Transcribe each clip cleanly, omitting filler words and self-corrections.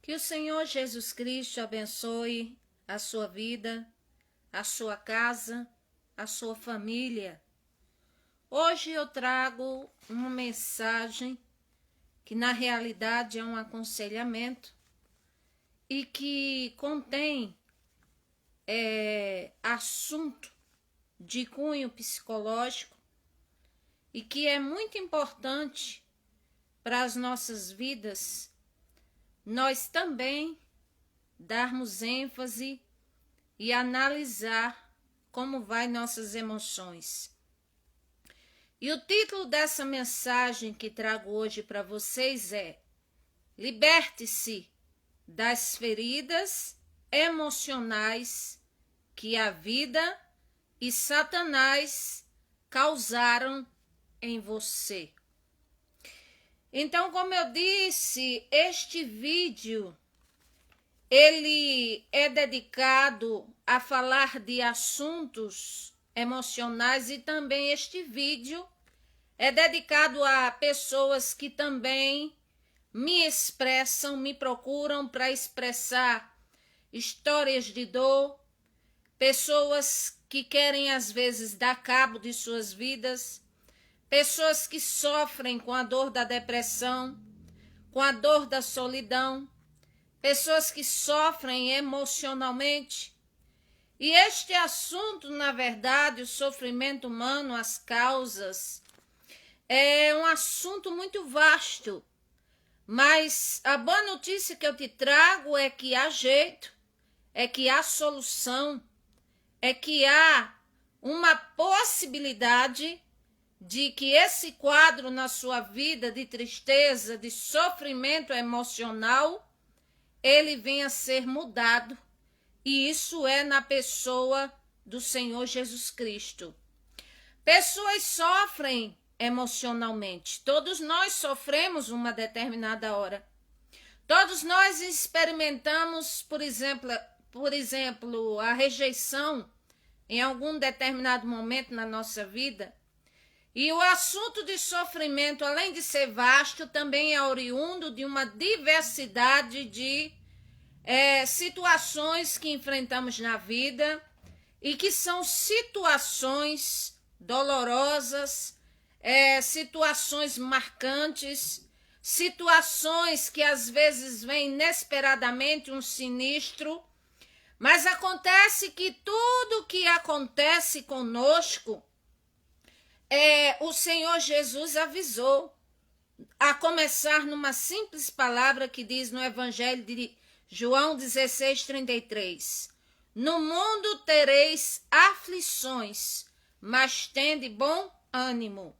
Que o Senhor Jesus Cristo abençoe a sua vida, a sua casa, a sua família. Hoje eu trago uma mensagem que na realidade é um aconselhamento e que contém assunto de cunho psicológico e que é muito importante para as nossas vidas nós também darmos ênfase e analisar como vai nossas emoções. E o título dessa mensagem que trago hoje para vocês é: liberte-se das feridas emocionais que a vida e Satanás causaram em você. Então, como eu disse, este vídeo ele é dedicado a falar de assuntos emocionais e também este vídeo é dedicado a pessoas que também me expressam, me procuram para expressar histórias de dor, pessoas que querem às vezes dar cabo de suas vidas, pessoas que sofrem com a dor da depressão, com a dor da solidão, pessoas que sofrem emocionalmente. E este assunto, na verdade, o sofrimento humano, as causas, é um assunto muito vasto. Mas a boa notícia que eu te trago é que há jeito, é que há solução, é que há uma possibilidade de que esse quadro na sua vida de tristeza, de sofrimento emocional, ele venha a ser mudado. E isso é na pessoa do Senhor Jesus Cristo. Pessoas sofrem emocionalmente. Todos nós sofremos uma determinada hora. Todos nós experimentamos, por exemplo, a rejeição em algum determinado momento na nossa vida. E o assunto de sofrimento, além de ser vasto, também é oriundo de uma diversidade de situações que enfrentamos na vida e que são situações dolorosas, situações marcantes, situações que às vezes vêm inesperadamente, um sinistro, mas acontece que tudo que acontece conosco, o Senhor Jesus avisou, a começar numa simples palavra que diz no Evangelho de João 16:33. No mundo tereis aflições, mas tende bom ânimo.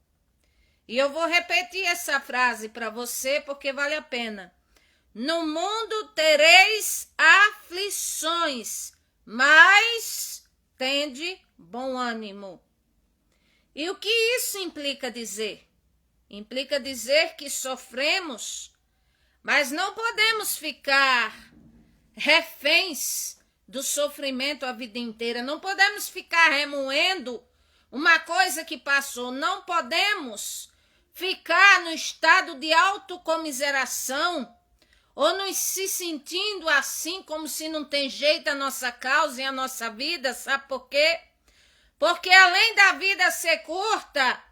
E eu vou repetir essa frase para você porque vale a pena. No mundo tereis aflições, mas tende bom ânimo. E o que isso implica dizer? Implica dizer que sofremos, mas não podemos ficar reféns do sofrimento a vida inteira. Não podemos ficar remoendo uma coisa que passou. Não podemos ficar no estado de autocomiseração ou nos se sentindo assim como se não tem jeito a nossa causa e a nossa vida. Sabe por quê? Porque além da vida ser curta,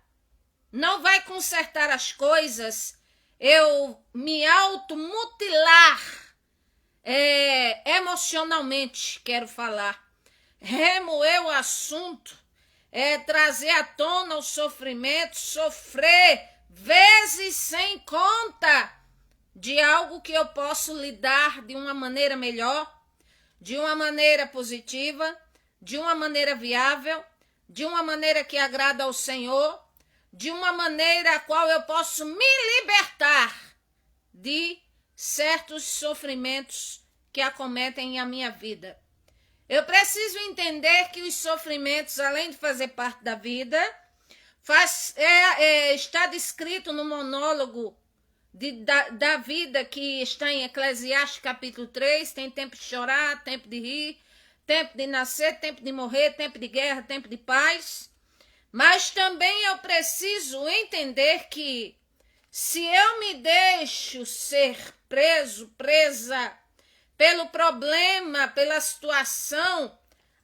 não vai consertar as coisas eu me automutilar emocionalmente, quero falar. Remoer o assunto, trazer à tona o sofrimento, sofrer vezes sem conta de algo que eu posso lidar de uma maneira melhor, de uma maneira positiva, de uma maneira viável, de uma maneira que agrada ao Senhor, de uma maneira a qual eu posso me libertar de certos sofrimentos que acometem a minha vida. Eu preciso entender que os sofrimentos, além de fazer parte da vida, está descrito no monólogo da vida que está em Eclesiastes capítulo 3, tem tempo de chorar, tempo de rir, tempo de nascer, tempo de morrer, tempo de guerra, tempo de paz. Mas também eu preciso entender que se eu me deixo ser presa pelo problema, pela situação,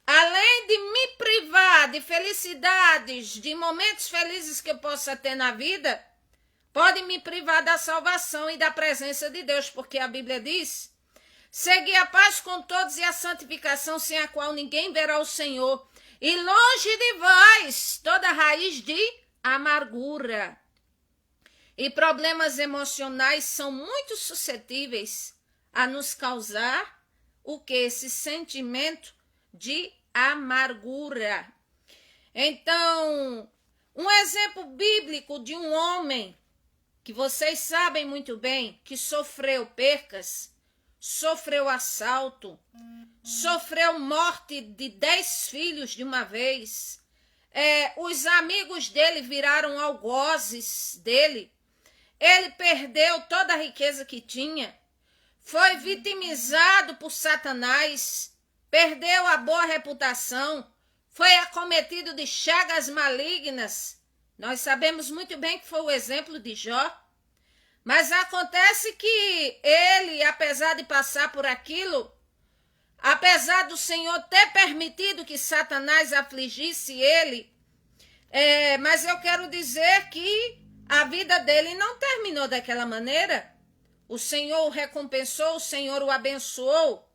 além de me privar de felicidades, de momentos felizes que eu possa ter na vida, pode me privar da salvação e da presença de Deus, porque a Bíblia diz: segui a paz com todos e a santificação, sem a qual ninguém verá o Senhor, e longe de vós toda raiz de amargura. E problemas emocionais são muito suscetíveis a nos causar o que? Esse sentimento de amargura. Então, um exemplo bíblico de um homem que vocês sabem muito bem que sofreu percas, sofreu assalto, sofreu morte de 10 filhos de uma vez. Os amigos dele viraram algozes dele. Ele perdeu toda a riqueza que tinha. Foi vitimizado por Satanás. Perdeu a boa reputação. Foi acometido de chagas malignas. Nós sabemos muito bem que foi o exemplo de Jó. Mas acontece que ele, apesar de passar por aquilo, apesar do Senhor ter permitido que Satanás afligisse ele, mas eu quero dizer que a vida dele não terminou daquela maneira. O Senhor o recompensou, o Senhor o abençoou.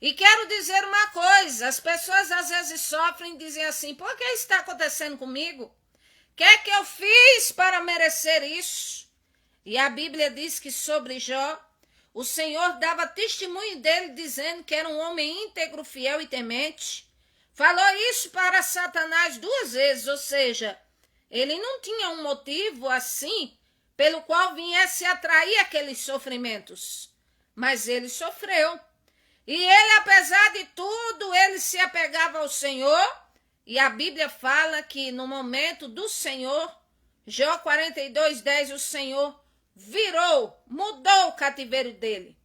E quero dizer uma coisa, as pessoas às vezes sofrem e dizem assim: por que isso está acontecendo comigo? O que é que eu fiz para merecer isso? E a Bíblia diz que sobre Jó, o Senhor dava testemunho dele, dizendo que era um homem íntegro, fiel e temente. Falou isso para Satanás 2 vezes, ou seja, ele não tinha um motivo assim pelo qual viesse atrair aqueles sofrimentos. Mas ele sofreu. E ele, apesar de tudo, ele se apegava ao Senhor. E a Bíblia fala que no momento do Senhor, Jó 42:10, o Senhor mudou o cativeiro dele.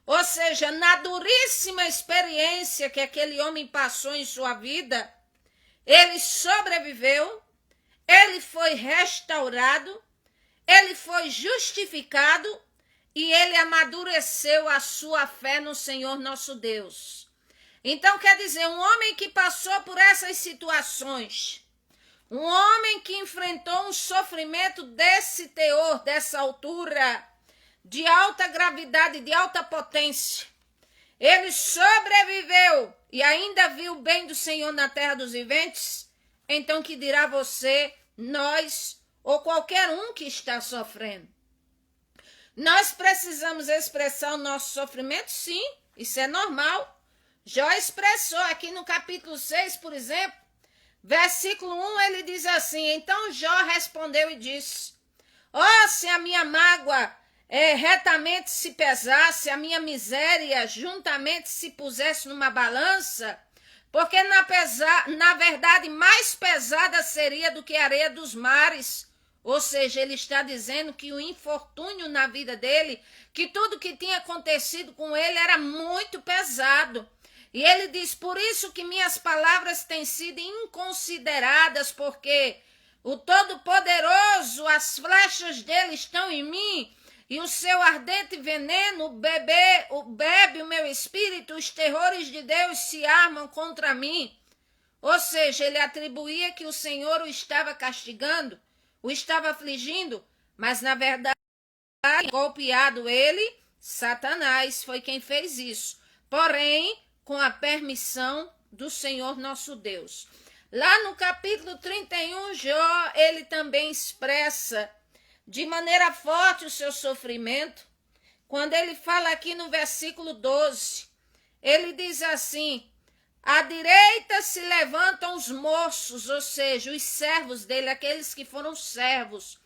Ou seja, na duríssima experiência que aquele homem passou em sua vida, ele sobreviveu, ele foi restaurado, ele foi justificado e ele amadureceu a sua fé no Senhor nosso Deus. Então, quer dizer, um homem que passou por essas situações, um homem que enfrentou um sofrimento desse teor, dessa altura, de alta gravidade, de alta potência, ele sobreviveu e ainda viu o bem do Senhor na terra dos viventes. Então, que dirá você, nós ou qualquer um que está sofrendo? Nós precisamos expressar o nosso sofrimento? Sim, isso é normal. Jó expressou aqui no capítulo 6, por exemplo, versículo 1, ele diz assim: então Jó respondeu e disse: se a minha mágoa retamente se pesasse, a minha miséria juntamente se pusesse numa balança, porque na verdade mais pesada seria do que a areia dos mares. Ou seja, ele está dizendo que o infortúnio na vida dele, que tudo que tinha acontecido com ele era muito pesado. E ele diz: por isso que minhas palavras têm sido inconsideradas, porque o Todo-Poderoso, as flechas dele estão em mim, e o seu ardente veneno bebe o meu espírito, os terrores de Deus se armam contra mim. Ou seja, ele atribuía que o Senhor o estava castigando, o estava afligindo, mas na verdade, golpeado ele, Satanás foi quem fez isso. Porém, com a permissão do Senhor nosso Deus. Lá no capítulo 31, Jó, ele também expressa de maneira forte o seu sofrimento. Quando ele fala aqui no versículo 12, ele diz assim: à direita se levantam os moços, ou seja, os servos dele, aqueles que foram servos.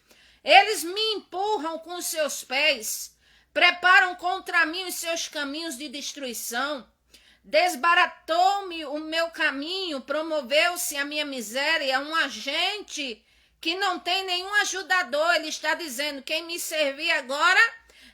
Eles me empurram com os seus pés, preparam contra mim os seus caminhos de destruição. Desbaratou-me o meu caminho, promoveu-se a minha miséria, um agente que não tem nenhum ajudador. Ele está dizendo: quem me servir agora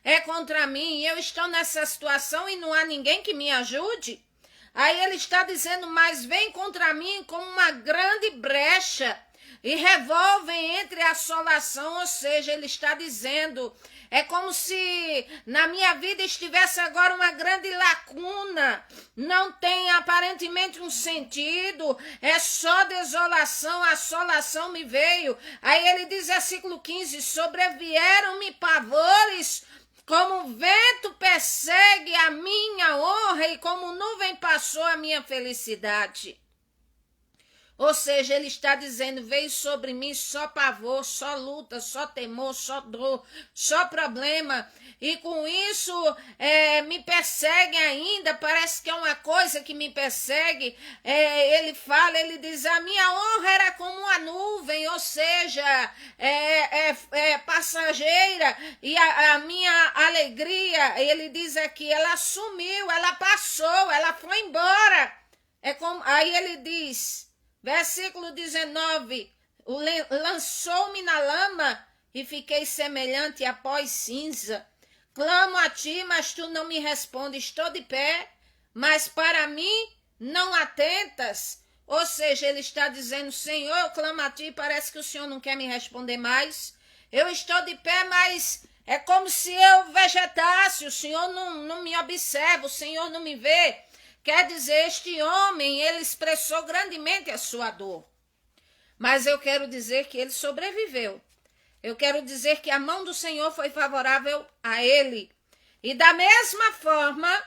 é contra mim, eu estou nessa situação e não há ninguém que me ajude. Aí ele está dizendo: mas vem contra mim como uma grande brecha e revolvem entre a assolação. Ou seja, ele está dizendo: É como se na minha vida estivesse agora uma grande lacuna. Não tem aparentemente um sentido. É só desolação, assolação me veio. Aí ele diz, versículo 15, sobrevieram-me pavores, como vento persegue a minha honra e como nuvem passou a minha felicidade. Ou seja, ele está dizendo, veio sobre mim só pavor, só luta, só temor, só dor, só problema. E com isso me persegue ainda, parece que é uma coisa que me persegue. Ele fala, ele diz, a minha honra era como uma nuvem, ou seja, passageira. E a minha alegria, ele diz aqui, ela sumiu, ela passou, ela foi embora. Aí ele diz... Versículo 19, lançou-me na lama e fiquei semelhante a pó e cinza. Clamo a ti, mas tu não me respondes. Estou de pé, mas para mim não atentas. Ou seja, ele está dizendo, Senhor, eu clamo a ti, parece que o Senhor não quer me responder mais. Eu estou de pé, mas é como se eu vegetasse, o Senhor não me observa, o Senhor não me vê. Quer dizer, este homem, ele expressou grandemente a sua dor. Mas eu quero dizer que ele sobreviveu. Eu quero dizer que a mão do Senhor foi favorável a ele. E da mesma forma,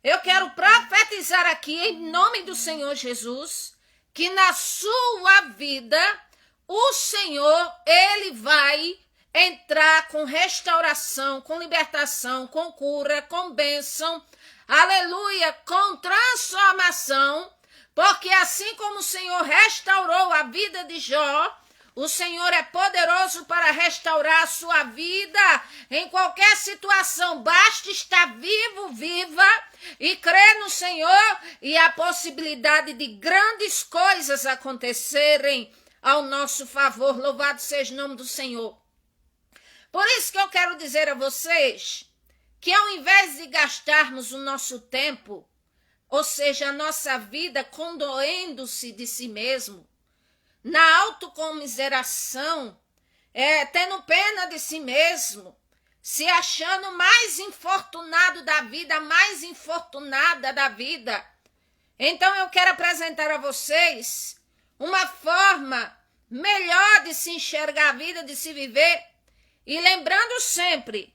eu quero profetizar aqui, em nome do Senhor Jesus, que na sua vida, o Senhor, ele vai entrar com restauração, com libertação, com cura, com bênção, aleluia, com transformação, porque assim como o Senhor restaurou a vida de Jó, o Senhor é poderoso para restaurar a sua vida em qualquer situação. Basta estar vivo, viva e crer no Senhor e a possibilidade de grandes coisas acontecerem ao nosso favor. Louvado seja o nome do Senhor. Por isso que eu quero dizer a vocês que ao invés de gastarmos o nosso tempo, ou seja, a nossa vida condoendo-se de si mesmo, na autocomiseração, tendo pena de si mesmo, se achando mais infortunado da vida, mais infortunada da vida. Então eu quero apresentar a vocês uma forma melhor de se enxergar a vida, de se viver, e lembrando sempre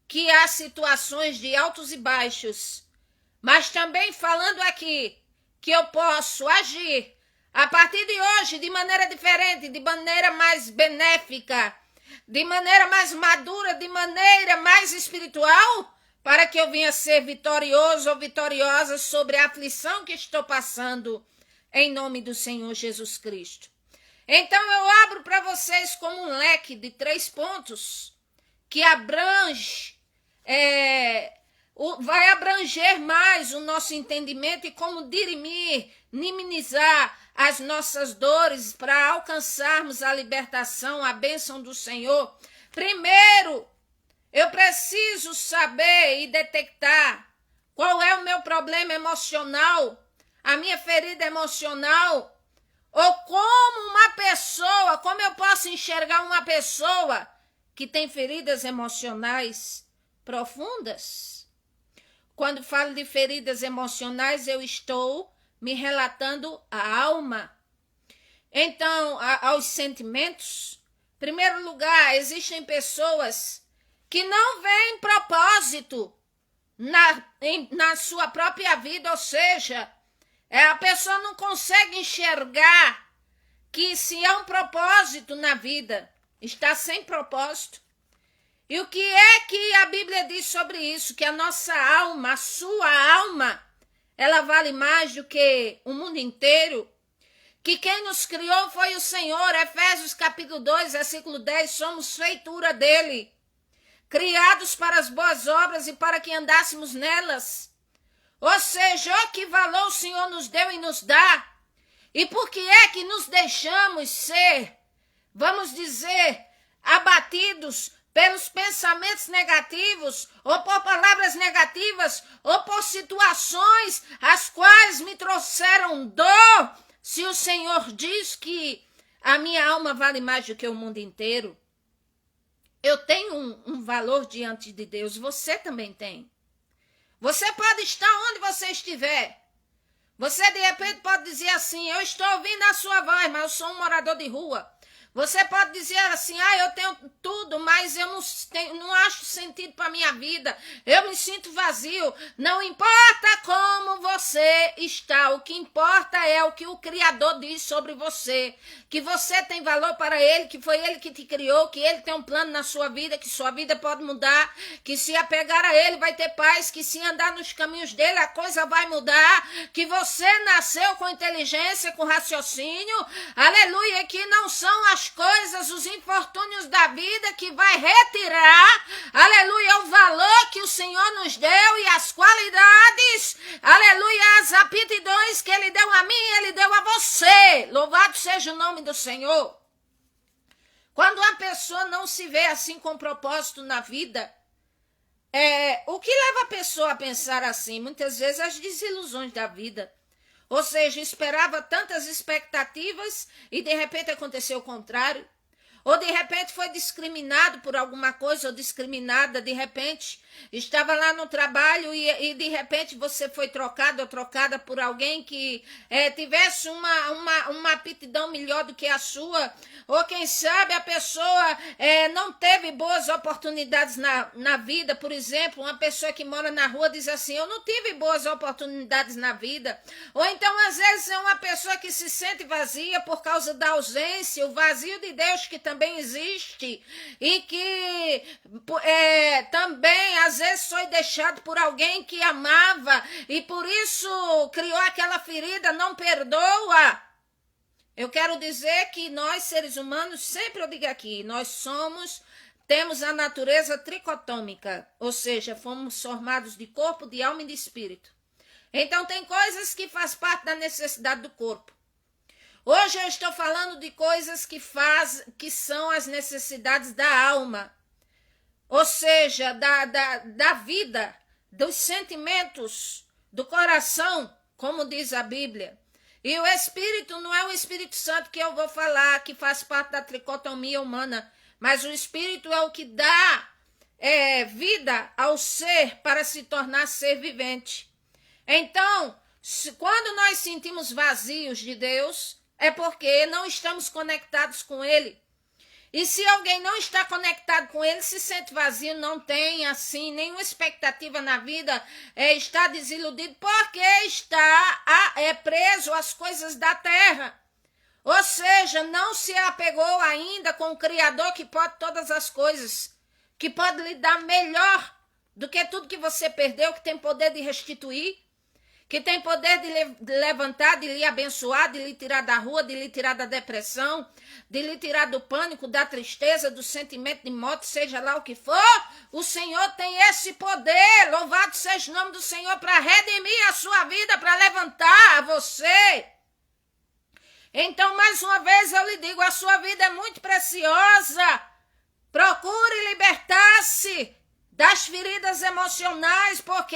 que há situações de altos e baixos, mas também falando aqui que eu posso agir a partir de hoje de maneira diferente, de maneira mais benéfica, de maneira mais madura, de maneira mais espiritual, para que eu venha ser vitorioso ou vitoriosa sobre a aflição que estou passando, em nome do Senhor Jesus Cristo. Então eu abro para vocês como um leque de 3 pontos que abrange, vai abranger mais o nosso entendimento e como dirimir, minimizar as nossas dores para alcançarmos a libertação, a bênção do Senhor. Primeiro, eu preciso saber e detectar qual é o meu problema emocional, a minha ferida emocional, ou como eu posso enxergar uma pessoa que tem feridas emocionais profundas. Quando falo de feridas emocionais, eu estou me relatando à alma. Então, aos sentimentos. Em primeiro lugar, existem pessoas que não veem propósito na sua própria vida, ou seja, a pessoa não consegue enxergar que se há um propósito na vida, está sem propósito. E o que é que a Bíblia diz sobre isso? Que a nossa alma, a sua alma, ela vale mais do que o mundo inteiro. Que quem nos criou foi o Senhor. Efésios capítulo 2, versículo 10, somos feitura dele, criados para as boas obras e para que andássemos nelas. Ou seja, que valor o Senhor nos deu e nos dá. E por que é que nos deixamos ser, vamos dizer, abatidos pelos pensamentos negativos, ou por palavras negativas, ou por situações as quais me trouxeram dor, se o Senhor diz que a minha alma vale mais do que o mundo inteiro? Eu tenho um valor diante de Deus, você também tem. Você pode estar onde você estiver. Você de repente pode dizer assim, eu estou ouvindo a sua voz, mas eu sou um morador de rua. Você pode dizer assim, eu tenho tudo, mas eu não acho sentido para a minha vida. Eu me sinto vazio. Não importa como você está, o que importa é o que o Criador diz sobre você. Que você tem valor para Ele, que foi Ele que te criou, que Ele tem um plano na sua vida, que sua vida pode mudar, que se apegar a Ele vai ter paz, que se andar nos caminhos dele a coisa vai mudar, que você nasceu com inteligência, com raciocínio, aleluia, que não são as coisas, os infortúnios da vida que vai retirar, aleluia, o valor que o Senhor nos deu e as qualidades, aleluia, as aptidões que Ele deu a mim, Ele deu a você. Louvado seja o nome do Senhor. Quando uma pessoa não se vê assim com propósito na vida, o que leva a pessoa a pensar assim? Muitas vezes as desilusões da vida. Ou seja, esperava tantas expectativas e de repente aconteceu o contrário. Ou de repente foi discriminado por alguma coisa, ou discriminada, de repente estava lá no trabalho e de repente você foi trocado ou trocada por alguém que tivesse uma aptidão melhor do que a sua. Ou quem sabe a pessoa não teve boas oportunidades na vida. Por exemplo, uma pessoa que mora na rua diz assim, eu não tive boas oportunidades na vida. Ou então às vezes é uma pessoa que se sente vazia por causa da ausência, o vazio de Deus que também existe e que também às vezes foi deixado por alguém que amava e por isso criou aquela ferida, não perdoa. Eu quero dizer que nós seres humanos, sempre eu digo aqui, temos a natureza tricotômica, ou seja, fomos formados de corpo, de alma e de espírito. Então tem coisas que faz parte da necessidade do corpo. Hoje eu estou falando de coisas que são as necessidades da alma, ou seja, da vida, dos sentimentos, do coração, como diz a Bíblia. E o Espírito não é o Espírito Santo que eu vou falar, que faz parte da tricotomia humana, mas o Espírito é o que dá vida ao ser para se tornar ser vivente. Então, quando nós sentimos vazios de Deus, é porque não estamos conectados com Ele. E se alguém não está conectado com Ele, se sente vazio, não tem assim nenhuma expectativa na vida, está desiludido porque está preso às coisas da terra. Ou seja, não se apegou ainda com o Criador que pode todas as coisas, que pode lhe dar melhor do que tudo que você perdeu, que tem poder de restituir, que tem poder de levantar, de lhe abençoar, de lhe tirar da rua, de lhe tirar da depressão, de lhe tirar do pânico, da tristeza, do sentimento de morte, seja lá o que for. O Senhor tem esse poder. Louvado seja o nome do Senhor para redimir a sua vida, para levantar você. Então, mais uma vez eu lhe digo, a sua vida é muito preciosa. Procure libertar-se das feridas emocionais, porque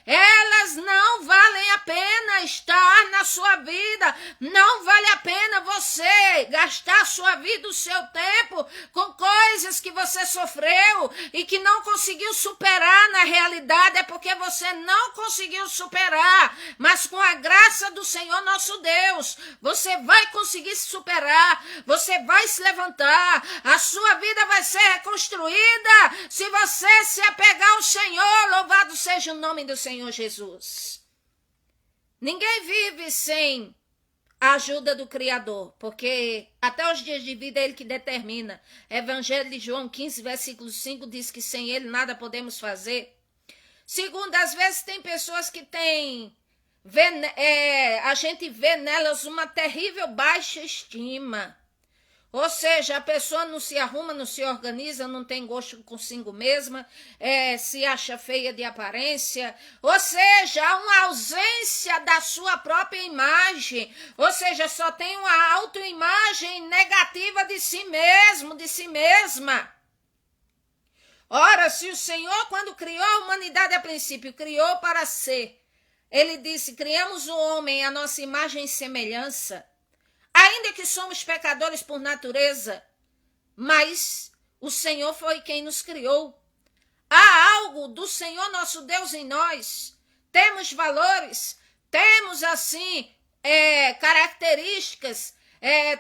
elas não valem a pena estar na sua vida. Não vale a pena você gastar sua vida, o seu tempo, com coisas que você sofreu e que não conseguiu superar na realidade. É porque você não conseguiu superar. Mas com a graça do Senhor nosso Deus, você vai conseguir se superar. Você vai se levantar. A sua vida vai ser reconstruída se você se apegar ao Senhor. Louvado seja o nome do Senhor Jesus. Ninguém vive sem a ajuda do Criador, porque até os dias de vida é Ele que determina. Evangelho de João 15, versículo 5 diz que sem Ele nada podemos fazer. Segundo, às vezes tem pessoas que a gente vê nelas uma terrível baixa estima. Ou seja, a pessoa não se arruma, não se organiza, não tem gosto consigo mesma, se acha feia de aparência. Ou seja, há uma ausência da sua própria imagem. Ou seja, só tem uma autoimagem negativa de si mesmo, de si mesma. Ora, se o Senhor, quando criou a humanidade a princípio, criou para ser, Ele disse, criamos o homem à nossa imagem e semelhança. Ainda que somos pecadores por natureza, mas O Senhor foi quem nos criou. Há algo do Senhor nosso Deus em nós. Temos valores, temos assim características,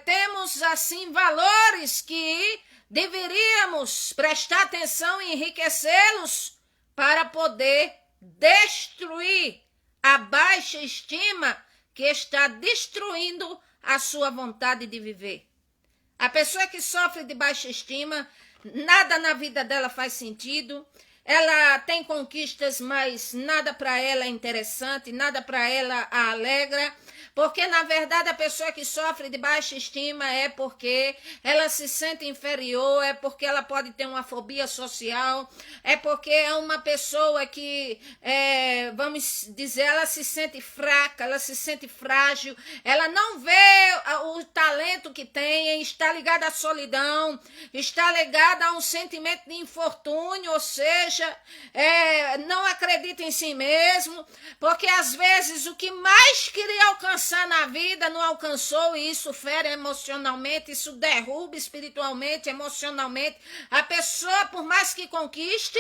temos assim valores que deveríamos prestar atenção e enriquecê-los para poder destruir a baixa estima que está destruindo a sua vontade de viver. A pessoa que sofre de baixa estima, nada na vida dela faz sentido. Ela tem conquistas, mas nada para ela é interessante, nada para ela a alegra, porque na verdade a pessoa que sofre de baixa estima é porque ela se sente inferior, é porque ela pode ter uma fobia social, é porque é uma pessoa que, vamos dizer, ela se sente fraca, ela se sente frágil, ela não vê o talento que tem, está ligada à solidão, está ligada a um sentimento de infortúnio, ou seja, não acredita em si mesmo, porque às vezes o que mais queria alcançar na vida não alcançou, e isso fere emocionalmente, isso derruba espiritualmente, emocionalmente. A pessoa, por mais que conquiste,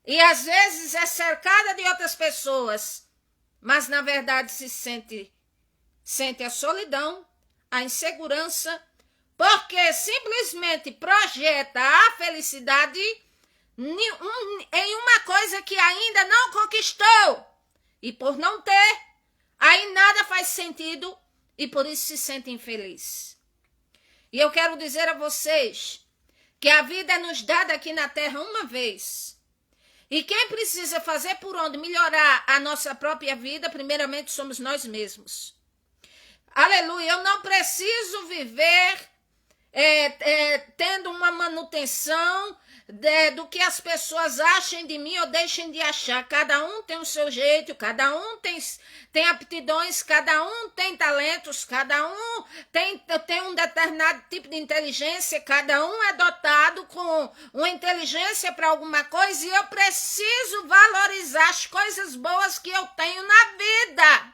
e às vezes é cercada de outras pessoas, mas na verdade se sente a solidão, a insegurança, porque simplesmente projeta a felicidade em uma coisa que ainda não conquistou. E por não ter, aí nada faz sentido e por isso se sente infeliz. E eu quero dizer a vocês que a vida é nos dada aqui na terra uma vez. E quem precisa fazer por onde melhorar a nossa própria vida, primeiramente somos nós mesmos. Aleluia, eu não preciso viver tendo uma manutenção do que as pessoas achem de mim ou deixem de achar. Cada um tem o seu jeito, cada um tem aptidões, cada um tem talentos, cada um tem um determinado tipo de inteligência, cada um é dotado com uma inteligência para alguma coisa e eu preciso valorizar as coisas boas que eu tenho na vida.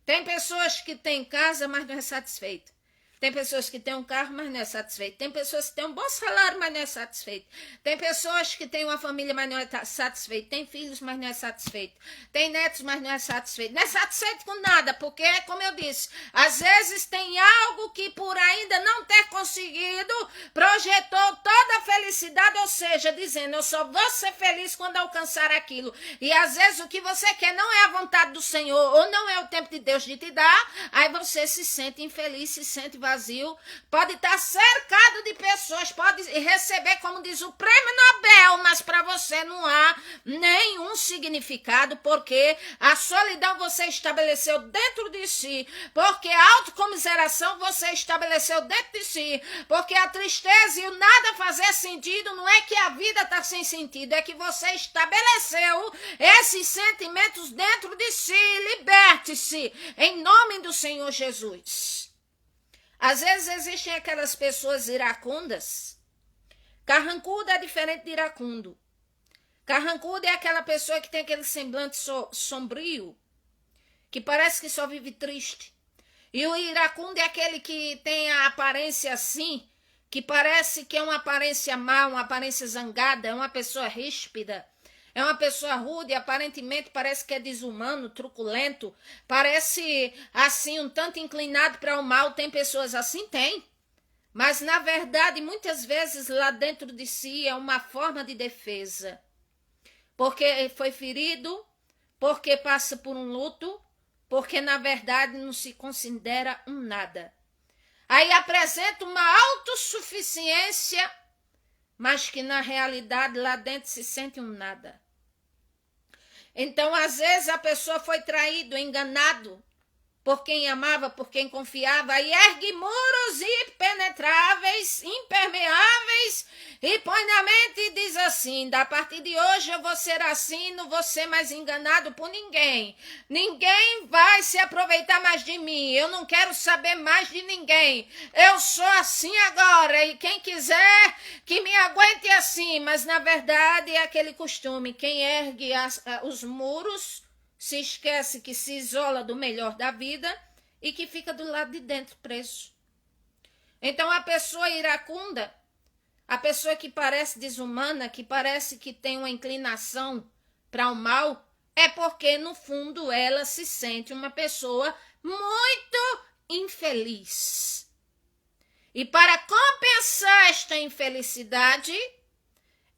Tem pessoas que têm casa, mas não é satisfeito. Tem pessoas que têm um carro, mas não é satisfeito. Tem pessoas que têm um bom salário, mas não é satisfeito. Tem pessoas que têm uma família, mas não é satisfeito. Tem filhos, mas não é satisfeito. Tem netos, mas não é satisfeito. Não é satisfeito com nada, porque, como eu disse, às vezes tem algo que por ainda não ter conseguido, projetou toda a felicidade, ou seja, dizendo, eu só vou ser feliz quando alcançar aquilo. E às vezes o que você quer não é a vontade do Senhor, ou não é o tempo de Deus de te dar, aí você se sente infeliz, se sente vazio, pode estar cercado de pessoas, pode receber, como diz o prêmio Nobel, mas para você não há nenhum significado, porque a solidão você estabeleceu dentro de si, porque a autocomiseração você estabeleceu dentro de si, porque a tristeza e o nada fazer sentido não é que a vida está sem sentido, é que você estabeleceu esses sentimentos dentro de si. Liberte-se em nome do Senhor Jesus. Às vezes existem aquelas pessoas iracundas. Carrancudo é diferente de iracundo. Carrancudo é aquela pessoa que tem aquele semblante sombrio, que parece que só vive triste. E o iracundo é aquele que tem a aparência assim, que parece que é uma aparência má, uma aparência zangada, é uma pessoa ríspida. É uma pessoa rude, aparentemente parece que é desumano, truculento, parece assim um tanto inclinado para o mal. Tem pessoas assim? Tem. Mas na verdade, muitas vezes lá dentro de si é uma forma de defesa. Porque foi ferido, porque passa por um luto, porque na verdade não se considera um nada. Aí apresenta uma autossuficiência, mas que na realidade lá dentro se sente um nada. Então, às vezes, a pessoa foi traído, enganado por quem amava, por quem confiava, e ergue muros impenetráveis, impermeáveis, e põe na mente e diz assim, a partir de hoje eu vou ser assim, não vou ser mais enganado por ninguém. Ninguém vai se aproveitar mais de mim, eu não quero saber mais de ninguém. Eu sou assim agora, e quem quiser que me aguente assim, mas na verdade é aquele costume, quem ergue os muros, se esquece que se isola do melhor da vida e que fica do lado de dentro preso. Então a pessoa iracunda, a pessoa que parece desumana, que parece que tem uma inclinação para o mal, é porque no fundo ela se sente uma pessoa muito infeliz. E para compensar esta infelicidade,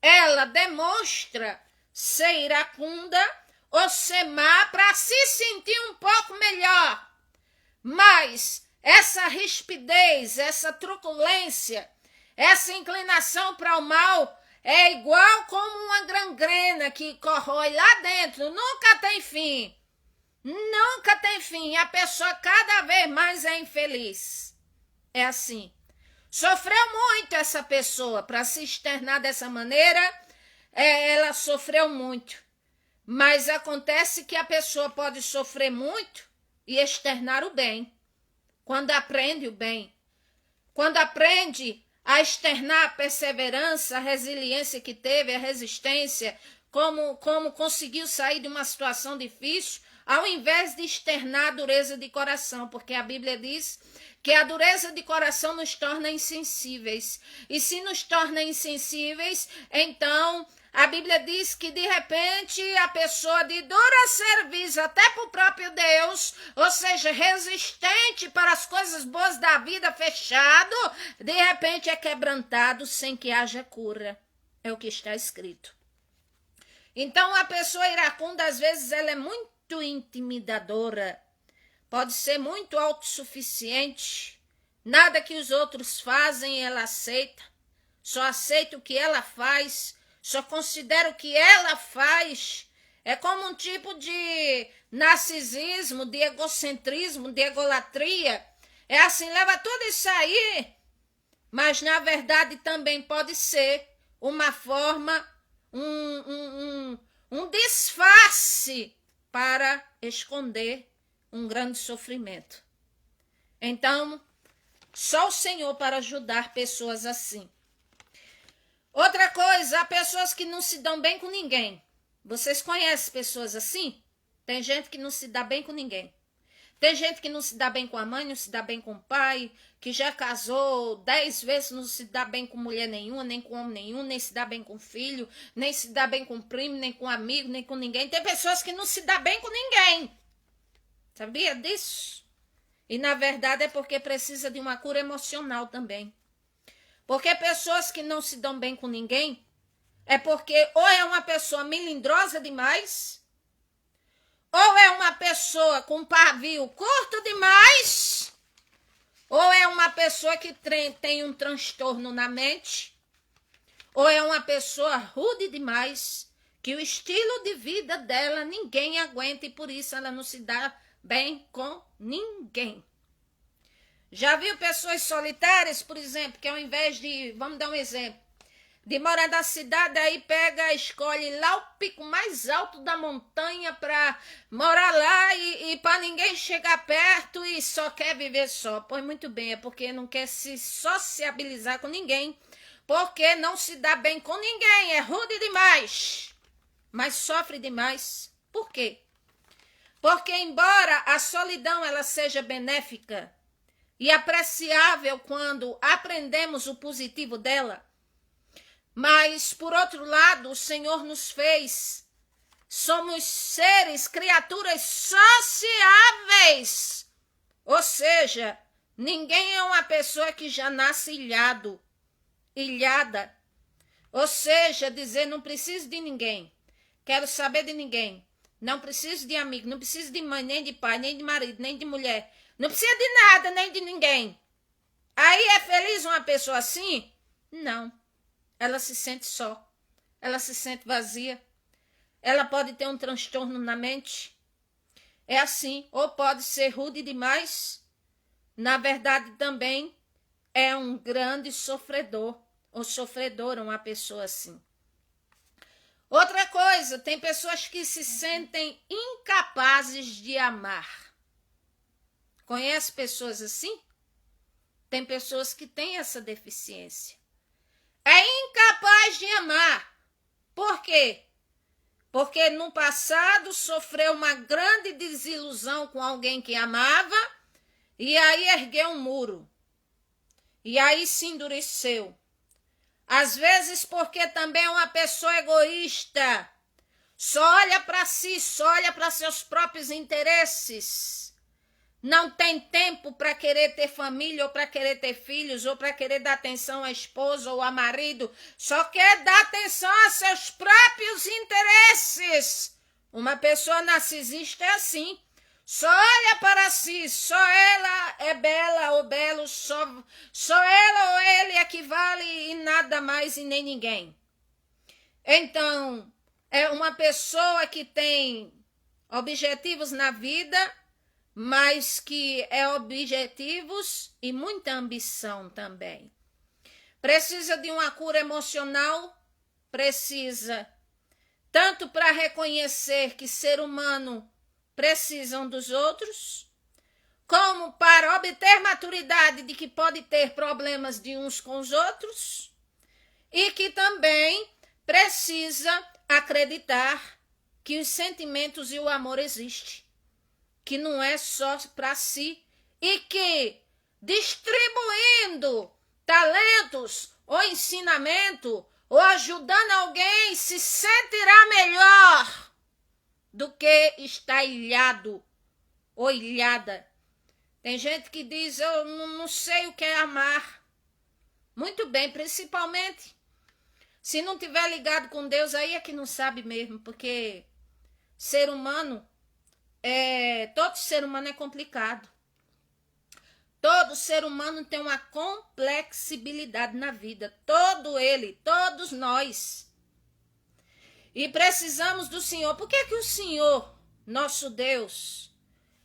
ela demonstra ser iracunda ou ser má para se sentir um pouco melhor. Mas essa rispidez, essa truculência, essa inclinação para o mal é igual como uma gangrena que corrói lá dentro, nunca tem fim. Nunca tem fim. A pessoa cada vez mais é infeliz. É assim. Sofreu muito essa pessoa para se externar dessa maneira. Ela sofreu muito. Mas acontece que a pessoa pode sofrer muito e externar o bem. Quando aprende o bem. Quando aprende a externar a perseverança, a resiliência que teve, a resistência, como conseguiu sair de uma situação difícil, ao invés de externar a dureza de coração, porque a Bíblia diz que a dureza de coração nos torna insensíveis. E se nos torna insensíveis, então a Bíblia diz que de repente a pessoa de dura serviço até para o próprio Deus, ou seja, resistente para as coisas boas da vida, fechado, de repente é quebrantado sem que haja cura. É o que está escrito. Então a pessoa iracunda, às vezes, ela é muito intimidadora. Pode ser muito autossuficiente. Nada que os outros fazem ela aceita. Só aceita o que ela faz. Só considera o que ela faz. É como um tipo de narcisismo, de egocentrismo, de egolatria. É assim, leva tudo isso aí. Mas na verdade também pode ser uma forma, um disfarce para esconder um grande sofrimento. Então, só o Senhor para ajudar pessoas assim. Outra coisa, há pessoas que não se dão bem com ninguém. Vocês conhecem pessoas assim? Tem gente que não se dá bem com ninguém. Tem gente que não se dá bem com a mãe, não se dá bem com o pai, que já casou 10 vezes, não se dá bem com mulher nenhuma, nem com homem nenhum, nem se dá bem com filho, nem se dá bem com primo, nem com amigo, nem com ninguém. Tem pessoas que não se dá bem com ninguém. Sabia disso? E na verdade é porque precisa de uma cura emocional também. Porque pessoas que não se dão bem com ninguém é porque ou é uma pessoa melindrosa demais, ou é uma pessoa com pavio curto demais, ou é uma pessoa que tem um transtorno na mente, ou é uma pessoa rude demais, que o estilo de vida dela ninguém aguenta e por isso ela não se dá bem com ninguém. Já viu pessoas solitárias, por exemplo, que ao invés de, vamos dar um exemplo, de morar na cidade, aí pega, escolhe lá o pico mais alto da montanha para morar lá e para ninguém chegar perto e só quer viver só. Pois muito bem, é porque não quer se sociabilizar com ninguém, porque não se dá bem com ninguém, é rude demais, mas sofre demais. Por quê? Porque embora a solidão ela seja benéfica e apreciável quando aprendemos o positivo dela, mas, por outro lado, o Senhor nos fez. Somos seres, criaturas sociáveis. Ou seja, ninguém é uma pessoa que já nasce ilhada. Ou seja, dizer, não preciso de ninguém. Quero saber de ninguém. Não preciso de amigo, não preciso de mãe, nem de pai, nem de marido, nem de mulher. Não precisa de nada, nem de ninguém. Aí é feliz uma pessoa assim? Não. Ela se sente só, ela se sente vazia, ela pode ter um transtorno na mente, é assim, ou pode ser rude demais, na verdade também é um grande sofredor, ou sofredora uma pessoa assim. Outra coisa, tem pessoas que se sentem incapazes de amar. Conhece pessoas assim? Tem pessoas que têm essa deficiência. É incapaz de amar. Por quê? Porque no passado sofreu uma grande desilusão com alguém que amava e aí ergueu um muro. e aí se endureceu. Às vezes porque também é uma pessoa egoísta, só olha para si, só olha para seus próprios interesses. Não tem tempo para querer ter família, ou para querer ter filhos, ou para querer dar atenção à esposa ou ao marido. Só quer dar atenção a seus próprios interesses. Uma pessoa narcisista é assim. Só olha para si, só ela é bela ou belo, só ela ou ele é que vale e nada mais e nem ninguém. Então, é uma pessoa que tem objetivos na vida, mas que é objetivos e muita ambição também. Precisa de uma cura emocional, precisa tanto para reconhecer que ser humano precisam dos outros, como para obter maturidade de que pode ter problemas de uns com os outros, e que também precisa acreditar que os sentimentos e o amor existem, que não é só para si, e que distribuindo talentos ou ensinamento ou ajudando alguém se sentirá melhor do que está ilhado ou ilhada. Tem gente que diz, eu não sei o que é amar. Muito bem, principalmente se não tiver ligado com Deus, aí é que não sabe mesmo, porque ser humano, todo ser humano é complicado. Todo ser humano tem uma complexibilidade na vida. Todos nós. E precisamos do Senhor. Por que que o Senhor, nosso Deus,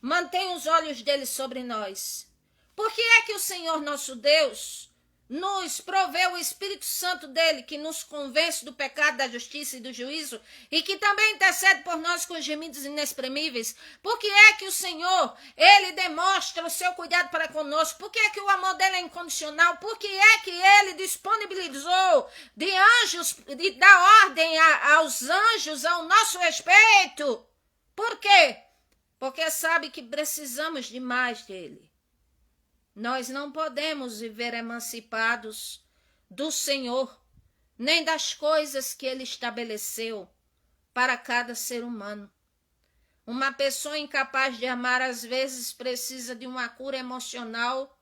mantém os olhos dele sobre nós? Por que é que o Senhor, nosso Deus, nos proveu o Espírito Santo dele, que nos convence do pecado, da justiça e do juízo, e que também intercede por nós com gemidos inexprimíveis? Por que é que o Senhor, ele demonstra o seu cuidado para conosco? Por que é que o amor dele é incondicional? Por que é que ele disponibilizou de anjos, de dar ordem aos anjos ao nosso respeito? Por quê? Porque sabe que precisamos demais dele. Nós não podemos viver emancipados do Senhor, nem das coisas que ele estabeleceu para cada ser humano. Uma pessoa incapaz de amar, às vezes, precisa de uma cura emocional,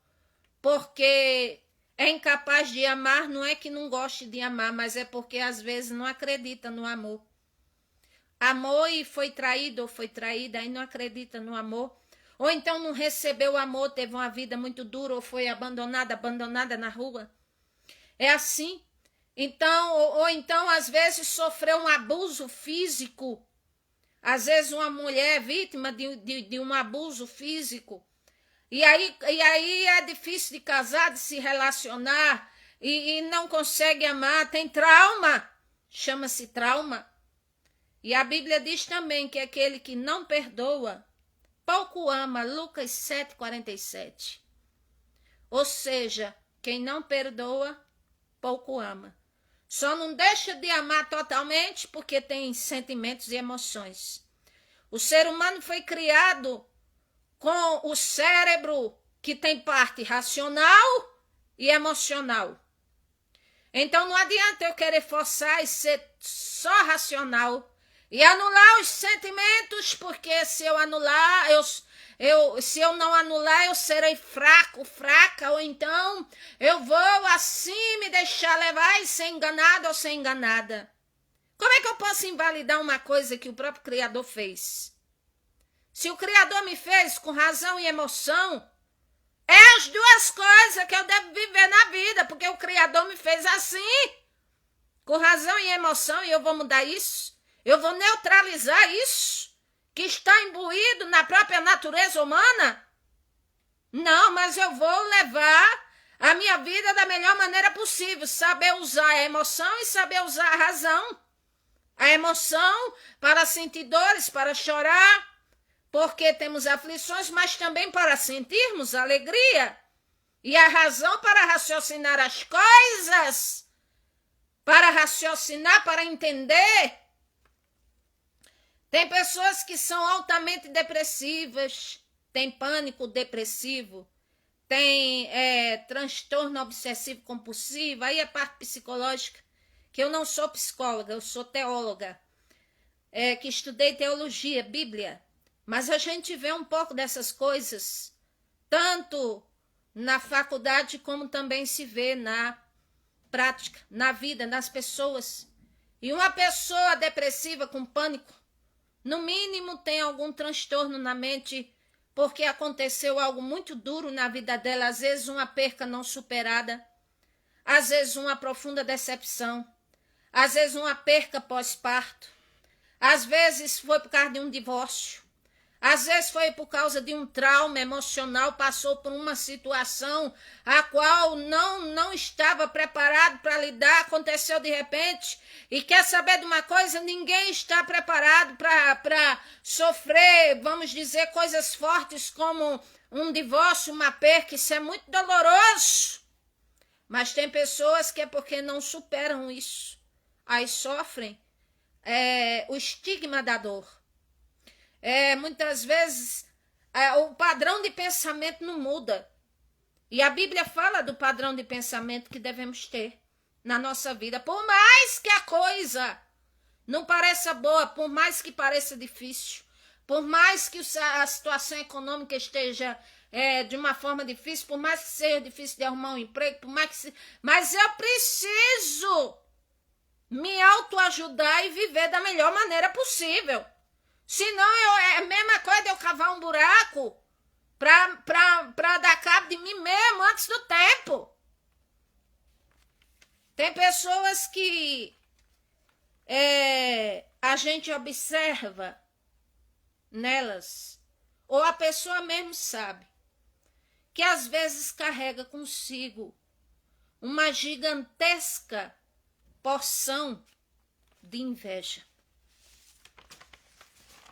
porque é incapaz de amar, não é que não goste de amar, mas é porque, às vezes, não acredita no amor. Amou e foi traído ou foi traída, aí não acredita no amor. Ou então não recebeu amor, teve uma vida muito dura, ou foi abandonada na rua. É assim. Então, ou então, às vezes, sofreu um abuso físico. Às vezes, uma mulher é vítima de um abuso físico. E aí é difícil de casar, de se relacionar, e não consegue amar, tem trauma. Chama-se trauma. E a Bíblia diz também que aquele que não perdoa, pouco ama, Lucas 7,47. Ou seja, quem não perdoa, pouco ama. Só não deixa de amar totalmente porque tem sentimentos e emoções. O ser humano foi criado com o cérebro que tem parte racional e emocional. Então não adianta eu querer forçar e ser só racional e anular os sentimentos, porque se eu anular, se eu não anular, eu serei fraco, fraca, ou então eu vou assim me deixar levar e ser enganado ou ser enganada. Como é que eu posso invalidar uma coisa que o próprio Criador fez? Se o Criador me fez com razão e emoção, é as duas coisas que eu devo viver na vida, porque o Criador me fez assim, com razão e emoção, e eu vou mudar isso? Eu vou neutralizar isso que está imbuído na própria natureza humana? Não, mas eu vou levar a minha vida da melhor maneira possível, saber usar a emoção e saber usar a razão. A emoção para sentir dores, para chorar, porque temos aflições, mas também para sentirmos alegria. E a razão para raciocinar as coisas, para raciocinar, para entender. Tem pessoas que são altamente depressivas, tem pânico depressivo, tem transtorno obsessivo compulsivo, aí a parte psicológica, que eu não sou psicóloga, eu sou teóloga, que estudei teologia, Bíblia, mas a gente vê um pouco dessas coisas, tanto na faculdade como também se vê na prática, na vida, nas pessoas. E uma pessoa depressiva com pânico, no mínimo tem algum transtorno na mente, porque aconteceu algo muito duro na vida dela, às vezes uma perca não superada, às vezes uma profunda decepção, às vezes uma perca pós-parto, às vezes foi por causa de um divórcio, às vezes foi por causa de um trauma emocional, passou por uma situação a qual não estava preparado para lidar, aconteceu de repente. E quer saber de uma coisa? Ninguém está preparado para sofrer, vamos dizer, coisas fortes como um divórcio, uma perca. Isso é muito doloroso. Mas tem pessoas que é porque não superam isso. Aí sofrem o estigma da dor. Muitas vezes o padrão de pensamento não muda. E a Bíblia fala do padrão de pensamento que devemos ter na nossa vida. Por mais que a coisa não pareça boa, por mais que pareça difícil, por mais que a situação econômica esteja de uma forma difícil, por mais que seja difícil de arrumar um emprego, mas eu preciso me autoajudar e viver da melhor maneira possível. Senão é a mesma coisa de eu cavar um buraco para dar cabo de mim mesmo antes do tempo. Tem pessoas que a gente observa nelas, ou a pessoa mesmo sabe, que às vezes carrega consigo uma gigantesca porção de inveja.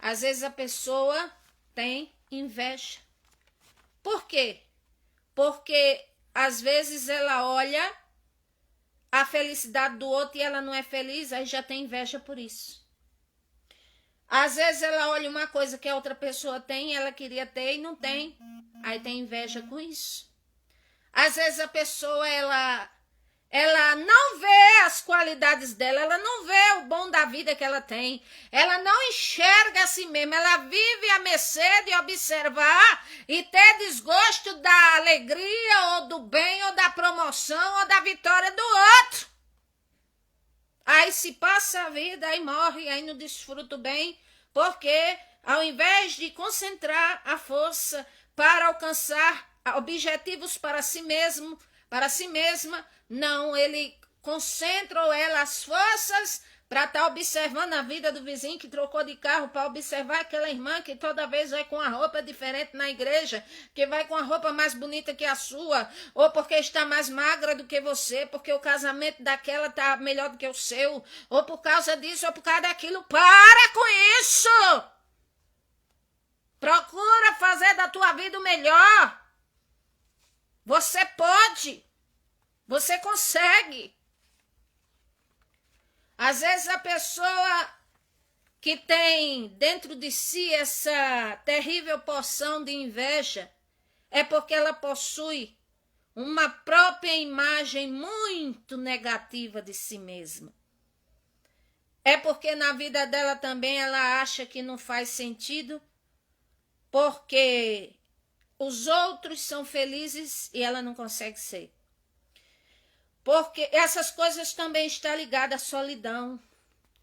Às vezes a pessoa tem inveja. Por quê? Porque às vezes ela olha a felicidade do outro e ela não é feliz, aí já tem inveja por isso. Às vezes ela olha uma coisa que a outra pessoa tem, ela queria ter e não tem, aí tem inveja com isso. Às vezes a pessoa, ela não vê as qualidades dela, ela não vê o bom da vida que ela tem, ela não enxerga a si mesma, ela vive à mercê de observar e ter desgosto da alegria ou do bem ou da promoção ou da vitória do outro. Aí se passa a vida, aí morre, aí não desfruta bem, porque ao invés de concentrar a força para alcançar objetivos para si mesmo, para si mesma, não, ele concentra ela as forças para estar observando a vida do vizinho que trocou de carro, para observar aquela irmã que toda vez vai com a roupa diferente na igreja, que vai com a roupa mais bonita que a sua, ou porque está mais magra do que você, porque o casamento daquela está melhor do que o seu, ou por causa disso, ou por causa daquilo. Para com isso! Procura fazer da tua vida o melhor. Você pode. Você consegue. Às vezes a pessoa que tem dentro de si essa terrível porção de inveja é porque ela possui uma própria imagem muito negativa de si mesma. É porque na vida dela também ela acha que não faz sentido, porque os outros são felizes e ela não consegue ser. Porque essas coisas também estão ligadas à solidão.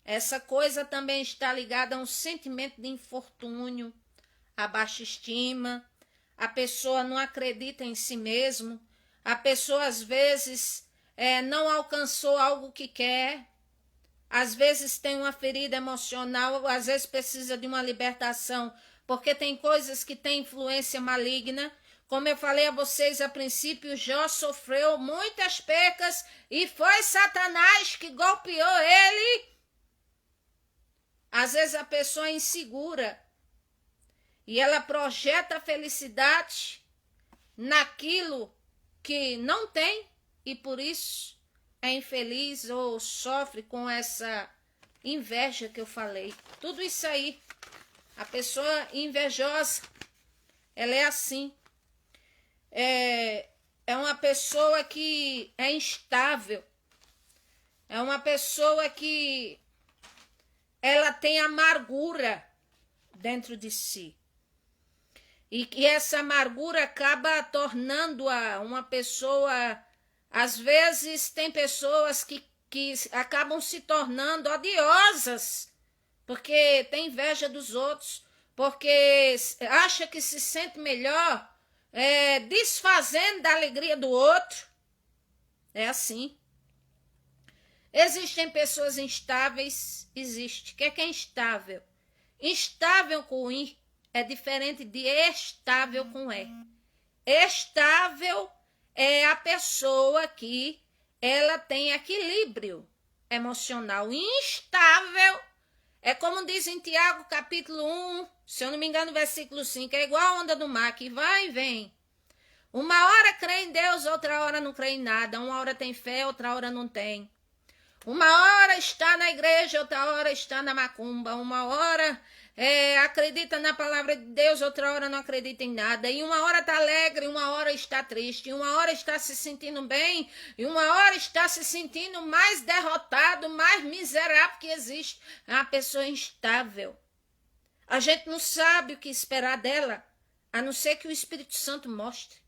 Essa coisa também está ligada a um sentimento de infortúnio, a baixa estima. A pessoa não acredita em si mesmo. A pessoa, às vezes, não alcançou algo que quer. Às vezes tem uma ferida emocional, às vezes precisa de uma libertação, porque tem coisas que têm influência maligna. Como eu falei a vocês a princípio, Jó sofreu muitas percas e foi Satanás que golpeou ele. Às vezes a pessoa é insegura e ela projeta a felicidade naquilo que não tem e por isso é infeliz ou sofre com essa inveja que eu falei. Tudo isso aí, a pessoa invejosa, ela é assim. é uma pessoa que é instável, é uma pessoa que ela tem amargura dentro de si. E que essa amargura acaba tornando-a uma pessoa... Às vezes tem pessoas que acabam se tornando odiosas, porque tem inveja dos outros, porque acha que se sente melhor desfazendo da alegria do outro. É assim. Existem pessoas instáveis, existe. O que é instável? Instável com I é diferente de estável com E. Estável é a pessoa que ela tem equilíbrio emocional. Instável é como diz em Tiago capítulo 1, se eu não me engano, versículo 5, é igual a onda do mar, que vai e vem. Uma hora crê em Deus, outra hora não crê em nada. Uma hora tem fé, outra hora não tem. Uma hora está na igreja, outra hora está na macumba. Uma hora acredita na palavra de Deus, outra hora não acredita em nada. E uma hora está alegre, uma hora está triste. E uma hora está se sentindo bem, e uma hora está se sentindo mais derrotado, mais miserável que existe. É uma pessoa instável. A gente não sabe o que esperar dela, a não ser que o Espírito Santo mostre.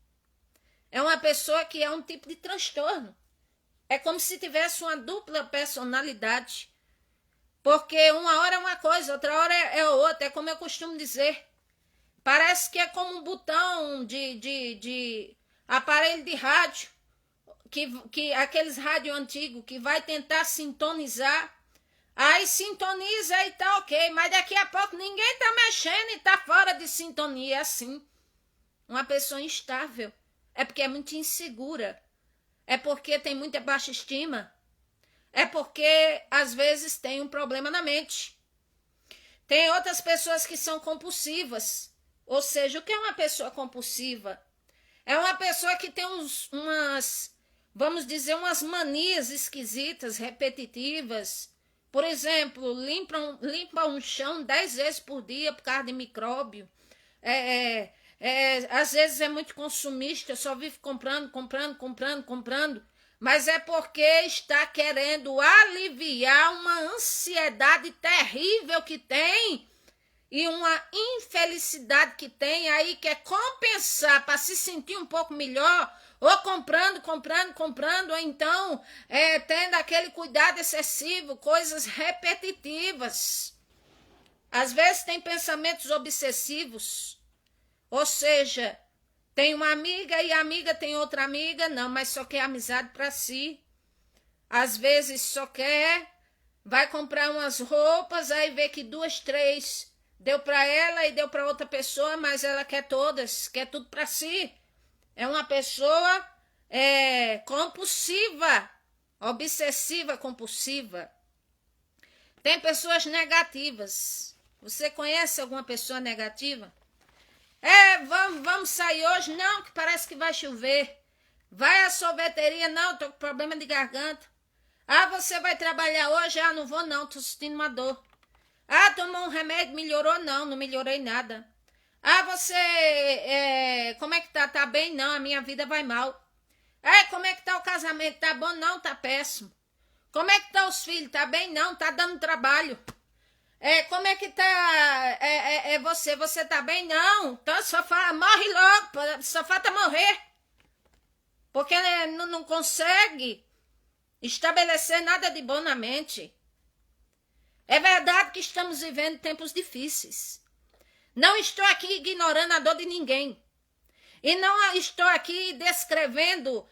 É uma pessoa que é um tipo de transtorno. É como se tivesse uma dupla personalidade. Porque uma hora é uma coisa, outra hora é outra. É como eu costumo dizer. Parece que é como um botão de aparelho de rádio. Que aqueles rádios antigos que vai tentar sintonizar. Aí sintoniza e tá ok. Mas daqui a pouco ninguém tá mexendo e tá fora de sintonia. É assim. Uma pessoa instável. É porque é muito insegura. É porque tem muita baixa estima. É porque, às vezes, tem um problema na mente. Tem outras pessoas que são compulsivas. Ou seja, o que é uma pessoa compulsiva? É uma pessoa que tem vamos dizer, umas manias esquisitas, repetitivas. Por exemplo, limpa um chão 10 vezes por dia por causa de micróbio. Às vezes é muito consumista, só vive comprando. Mas é porque está querendo aliviar uma ansiedade terrível que tem e uma infelicidade que tem, aí quer compensar para se sentir um pouco melhor, ou comprando, ou então tendo aquele cuidado excessivo, coisas repetitivas. Às vezes tem pensamentos obsessivos, ou seja, tem uma amiga e a amiga tem outra amiga, não, mas só quer amizade para si. Às vezes só vai comprar umas roupas, aí vê que 2, 3 deu para ela e deu para outra pessoa, mas ela quer todas, quer tudo para si. É uma pessoa compulsiva, obsessiva, compulsiva. Tem pessoas negativas. Você conhece alguma pessoa negativa? Vamos sair hoje? Não, que parece que vai chover. Vai à sorveteria? Não, tô com problema de garganta. Você vai trabalhar hoje? Não vou não, tô sentindo uma dor. Tomou um remédio, melhorou? Não melhorei nada. Você, como é que tá? Tá bem? Não, a minha vida vai mal. Como é que tá o casamento? Tá bom? Não, tá péssimo. Como é que tá os filhos? Tá bem? Não, tá dando trabalho. Como é que tá você? Você tá bem? Não, então morre logo, só falta morrer. Porque não consegue estabelecer nada de bom na mente. É verdade que estamos vivendo tempos difíceis. Não estou aqui ignorando a dor de ninguém. E não estou aqui descrevendo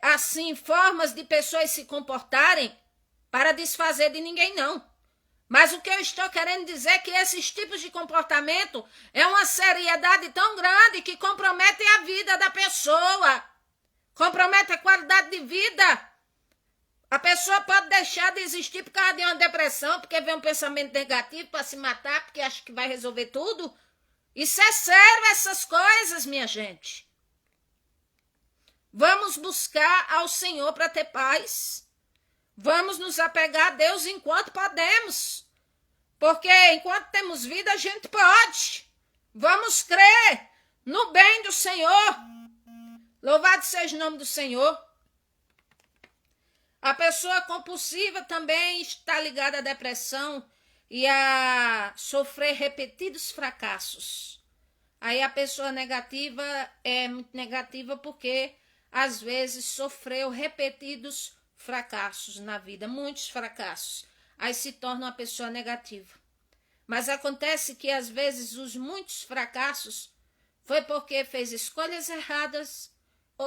assim formas de pessoas se comportarem para desfazer de ninguém, não. Mas o que eu estou querendo dizer é que esses tipos de comportamento é uma seriedade tão grande que comprometem a vida da pessoa. Compromete a qualidade de vida. A pessoa pode deixar de existir por causa de uma depressão, porque vem um pensamento negativo para se matar, porque acha que vai resolver tudo. Isso é sério, essas coisas, minha gente. Vamos buscar ao Senhor para ter paz. Vamos nos apegar a Deus enquanto podemos. Porque enquanto temos vida, a gente pode. Vamos crer no bem do Senhor. Louvado seja o nome do Senhor. A pessoa compulsiva também está ligada à depressão e a sofrer repetidos fracassos. Aí a pessoa negativa é muito negativa porque às vezes sofreu repetidos fracassos na vida, muitos fracassos. Aí se torna uma pessoa negativa. Mas acontece que às vezes os muitos fracassos foi porque fez escolhas erradas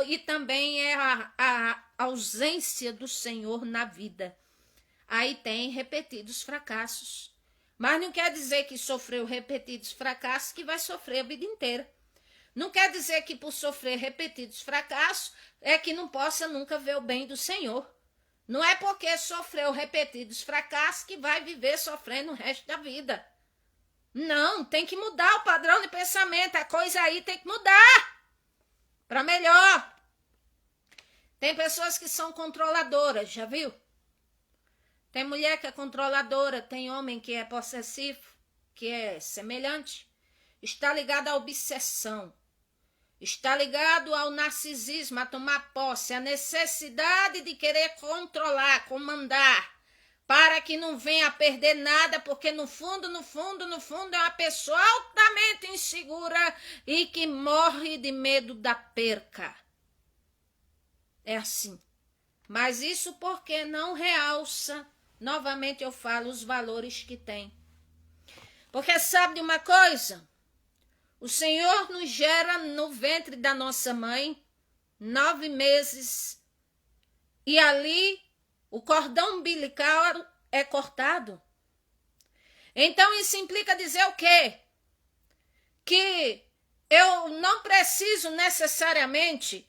e também é a ausência do Senhor na vida. Aí tem repetidos fracassos. Mas não quer dizer que sofreu repetidos fracassos que vai sofrer a vida inteira. Não quer dizer que por sofrer repetidos fracassos é que não possa nunca ver o bem do Senhor. Não é porque sofreu repetidos fracassos que vai viver sofrendo o resto da vida. Não, tem que mudar o padrão de pensamento. A coisa aí tem que mudar para melhor. Tem pessoas que são controladoras, já viu? Tem mulher que é controladora, tem homem que é possessivo, que é semelhante. Está ligado à obsessão. Está ligado ao narcisismo, a tomar posse, a necessidade de querer controlar, comandar, para que não venha a perder nada, porque no fundo é uma pessoa altamente insegura e que morre de medo da perca. É assim. Mas isso porque não realça, novamente eu falo, os valores que tem. Porque sabe de uma coisa? O Senhor nos gera no ventre da nossa mãe 9 meses e ali o cordão umbilical é cortado. Então isso implica dizer o quê? Que eu não preciso necessariamente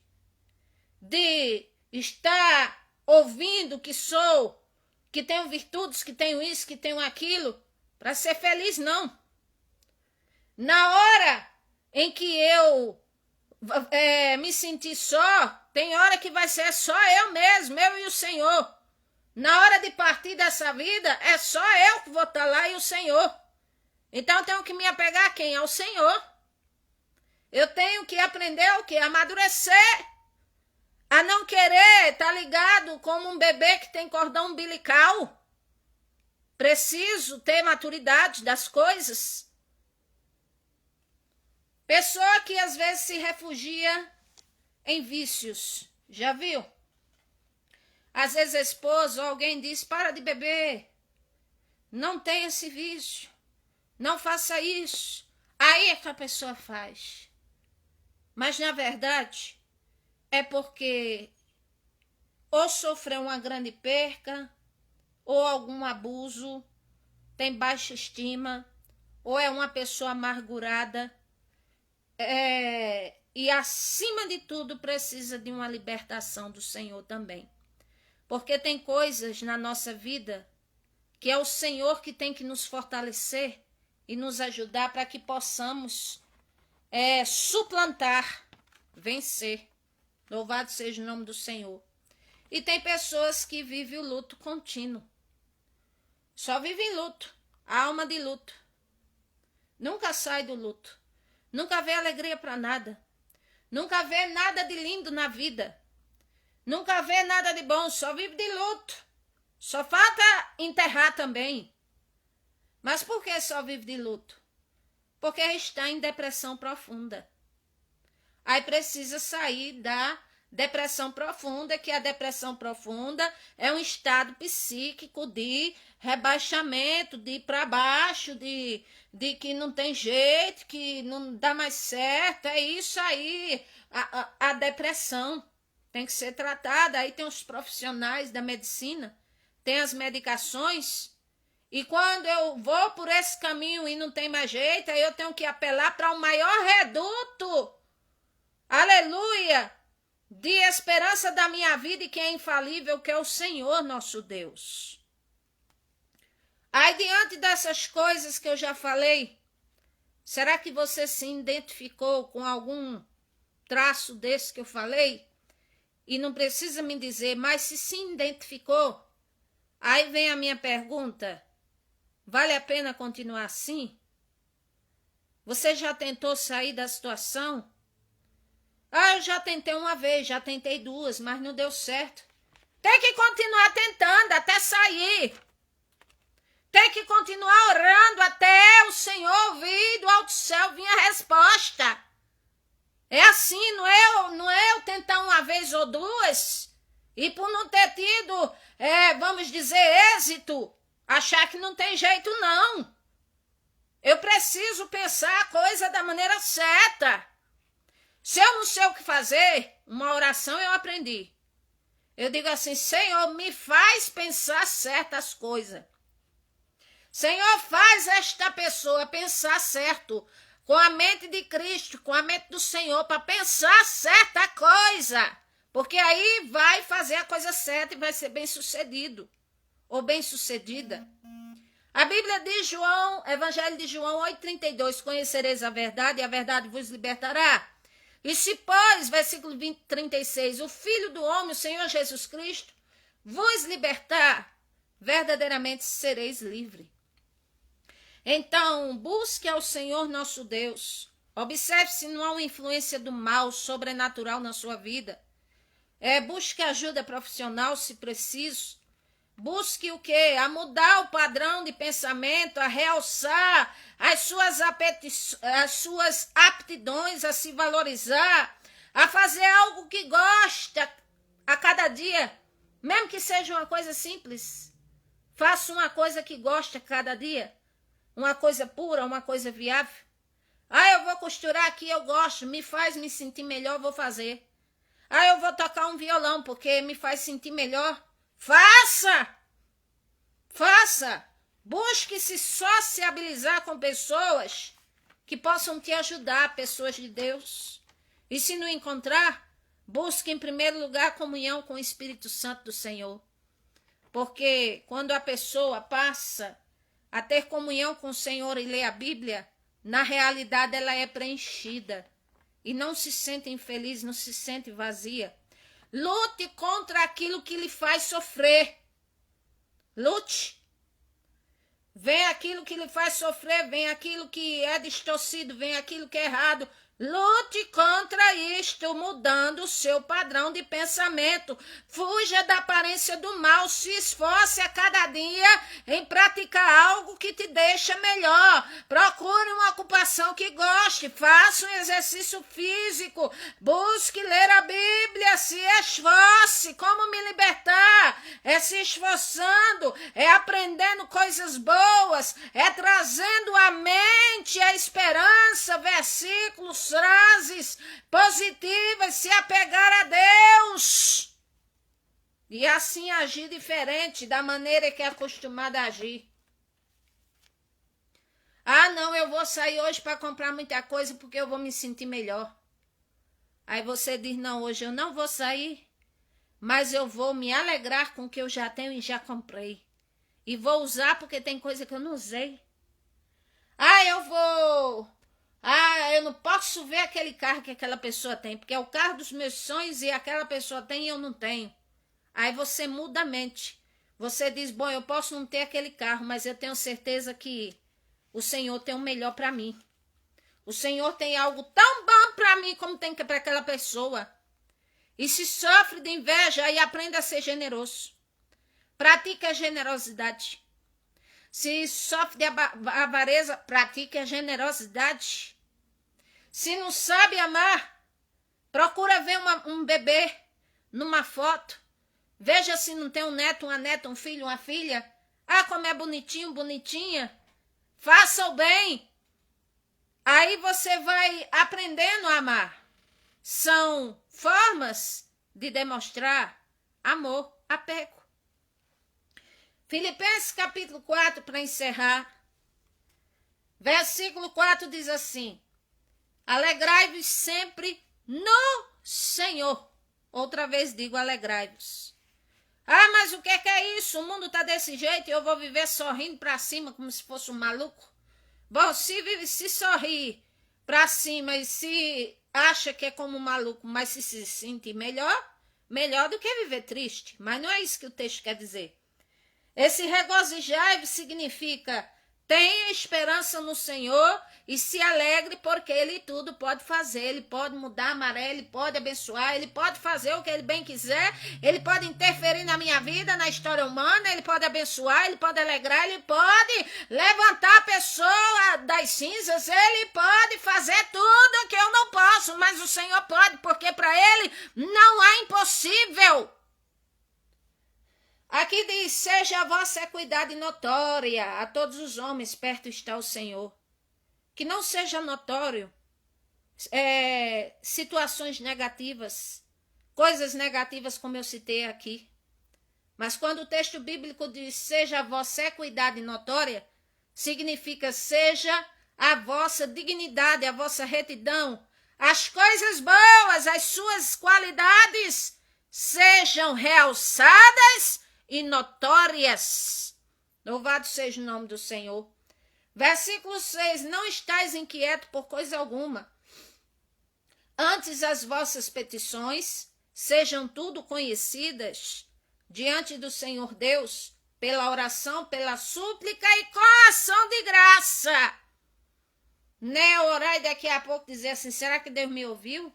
de estar ouvindo que sou, que tenho virtudes, que tenho isso, que tenho aquilo, para ser feliz, não. Na hora em que eu me sentir só, tem hora que vai ser só eu mesmo, eu e o Senhor. Na hora de partir dessa vida, é só eu que vou estar lá e o Senhor. Então eu tenho que me apegar a quem? Ao Senhor. Eu tenho que aprender o quê? Amadurecer. A não querer estar ligado como um bebê que tem cordão umbilical. Preciso ter maturidade das coisas. Pessoa que às vezes se refugia em vícios. Já viu? Às vezes a esposa ou alguém diz, para de beber. Não tem esse vício. Não faça isso. Aí é que a pessoa faz. Mas na verdade é porque ou sofreu uma grande perca, ou algum abuso, tem baixa estima, ou é uma pessoa amargurada, e acima de tudo precisa de uma libertação do Senhor também. Porque tem coisas na nossa vida que é o Senhor que tem que nos fortalecer e nos ajudar para que possamos suplantar, vencer. Louvado seja o nome do Senhor. E tem pessoas que vivem o luto contínuo. Só vivem luto, a alma de luto. Nunca sai do luto. Nunca vê alegria para nada. Nunca vê nada de lindo na vida. Nunca vê nada de bom, só vive de luto. Só falta enterrar também. Mas por que só vive de luto? Porque está em depressão profunda. Aí precisa sair da depressão profunda, que a depressão profunda é um estado psíquico de rebaixamento, de ir para baixo, de que não tem jeito, que não dá mais certo. É isso aí, a depressão tem que ser tratada. Aí tem os profissionais da medicina, tem as medicações. E quando eu vou por esse caminho e não tem mais jeito, aí eu tenho que apelar para o maior reduto, aleluia, de esperança da minha vida e que é infalível, que é o Senhor nosso Deus. Aí diante dessas coisas que eu já falei, será que você se identificou com algum traço desse que eu falei? E não precisa me dizer, mas se identificou, aí vem a minha pergunta: vale a pena continuar assim? Você já tentou sair da situação? Ah, eu já tentei uma vez, já tentei duas, mas não deu certo. Tem que continuar tentando até sair. Tem que continuar orando até o Senhor ouvir do alto céu vir a resposta. É assim, não é eu tentar uma vez ou duas e por não ter tido, vamos dizer, êxito, achar que não tem jeito, não. Eu preciso pensar a coisa da maneira certa. Se eu não sei o que fazer, uma oração eu aprendi. Eu digo assim, Senhor, me faz pensar certas coisas. Senhor, faz esta pessoa pensar certo, com a mente de Cristo, com a mente do Senhor, para pensar certa coisa. Porque aí vai fazer a coisa certa e vai ser bem-sucedido, ou bem-sucedida. A Bíblia diz, Evangelho de João 8,32, conhecereis a verdade e a verdade vos libertará. E se, pois, versículo 36, o Filho do Homem, o Senhor Jesus Cristo, vos libertar, verdadeiramente sereis livres. Então, busque ao Senhor nosso Deus. Observe se não há uma influência do mal sobrenatural na sua vida. Busque ajuda profissional, se preciso. Busque o quê? A mudar o padrão de pensamento, a realçar as suas aptidões, a se valorizar, a fazer algo que gosta a cada dia, mesmo que seja uma coisa simples. Faça uma coisa que gosta a cada dia, uma coisa pura, uma coisa viável. Ah, eu vou costurar aqui, eu gosto, me faz me sentir melhor, vou fazer. Ah, eu vou tocar um violão porque me faz sentir melhor. Faça! Faça! Busque se sociabilizar com pessoas que possam te ajudar, pessoas de Deus. E se não encontrar, busque em primeiro lugar comunhão com o Espírito Santo do Senhor. Porque quando a pessoa passa a ter comunhão com o Senhor e lê a Bíblia, na realidade ela é preenchida. E não se sente infeliz, não se sente vazia. Lute contra aquilo que lhe faz sofrer. Lute. Vem aquilo que lhe faz sofrer, vem aquilo que é distorcido, vem aquilo que é errado. Lute contra isto, mudando o seu padrão de pensamento. Fuja da aparência do mal, se esforce a cada dia em praticar algo que te deixa melhor. Procure uma ocupação que goste, faça um exercício físico, busque ler a Bíblia, se esforce. Como me libertar? É se esforçando, é aprendendo coisas boas, é trazendo à mente a esperança, versículos, frases positivas, se apegar a Deus e assim agir diferente da maneira que é acostumada a agir. Ah, não, eu vou sair hoje para comprar muita coisa porque eu vou me sentir melhor. Aí você diz, não, hoje eu não vou sair, mas eu vou me alegrar com o que eu já tenho e já comprei. E vou usar porque tem coisa que eu não usei. Eu não posso ver aquele carro que aquela pessoa tem, porque é o carro dos meus sonhos e aquela pessoa tem e eu não tenho. Aí você muda a mente. Você diz, bom, eu posso não ter aquele carro, mas eu tenho certeza que o Senhor tem o melhor para mim. O Senhor tem algo tão bom para mim como tem para aquela pessoa. E se sofre de inveja, aí aprenda a ser generoso. Pratique a generosidade. Se sofre de avareza, pratique a generosidade. Se não sabe amar, procura ver um bebê numa foto. Veja se não tem um neto, uma neta, um filho, uma filha. Ah, como é bonitinho, bonitinha. Faça o bem. Aí você vai aprendendo a amar. São formas de demonstrar amor, apego. Filipenses capítulo 4, para encerrar. Versículo 4 diz assim: alegrai-vos sempre no Senhor. Outra vez digo, alegrai-vos. Ah, mas o que é isso? O mundo está desse jeito e eu vou viver sorrindo para cima como se fosse um maluco? Bom, se sorrir para cima e se acha que é como um maluco, mas se sentir melhor do que viver triste. Mas não é isso que o texto quer dizer. Esse regozijai significa Tenha esperança no Senhor e se alegre, porque Ele tudo pode fazer. Ele pode mudar a maré, Ele pode abençoar, Ele pode fazer o que Ele bem quiser. Ele pode interferir na minha vida, na história humana, Ele pode abençoar, Ele pode alegrar, Ele pode levantar a pessoa das cinzas, Ele pode fazer tudo que eu não posso, mas o Senhor pode, porque para Ele não há impossível. Aqui diz, seja a vossa equidade notória a todos os homens, perto está o Senhor. Que não seja notório situações negativas, coisas negativas como eu citei aqui. Mas quando o texto bíblico diz, seja a vossa equidade notória, significa seja a vossa dignidade, a vossa retidão, as coisas boas, as suas qualidades sejam realçadas e notórias. Louvado seja o nome do Senhor. Versículo 6. Não estais inquietos por coisa alguma. Antes as vossas petições sejam tudo conhecidas diante do Senhor Deus, pela oração, pela súplica e com ação de graça. Né, orar e daqui a pouco dizer assim, será que Deus me ouviu?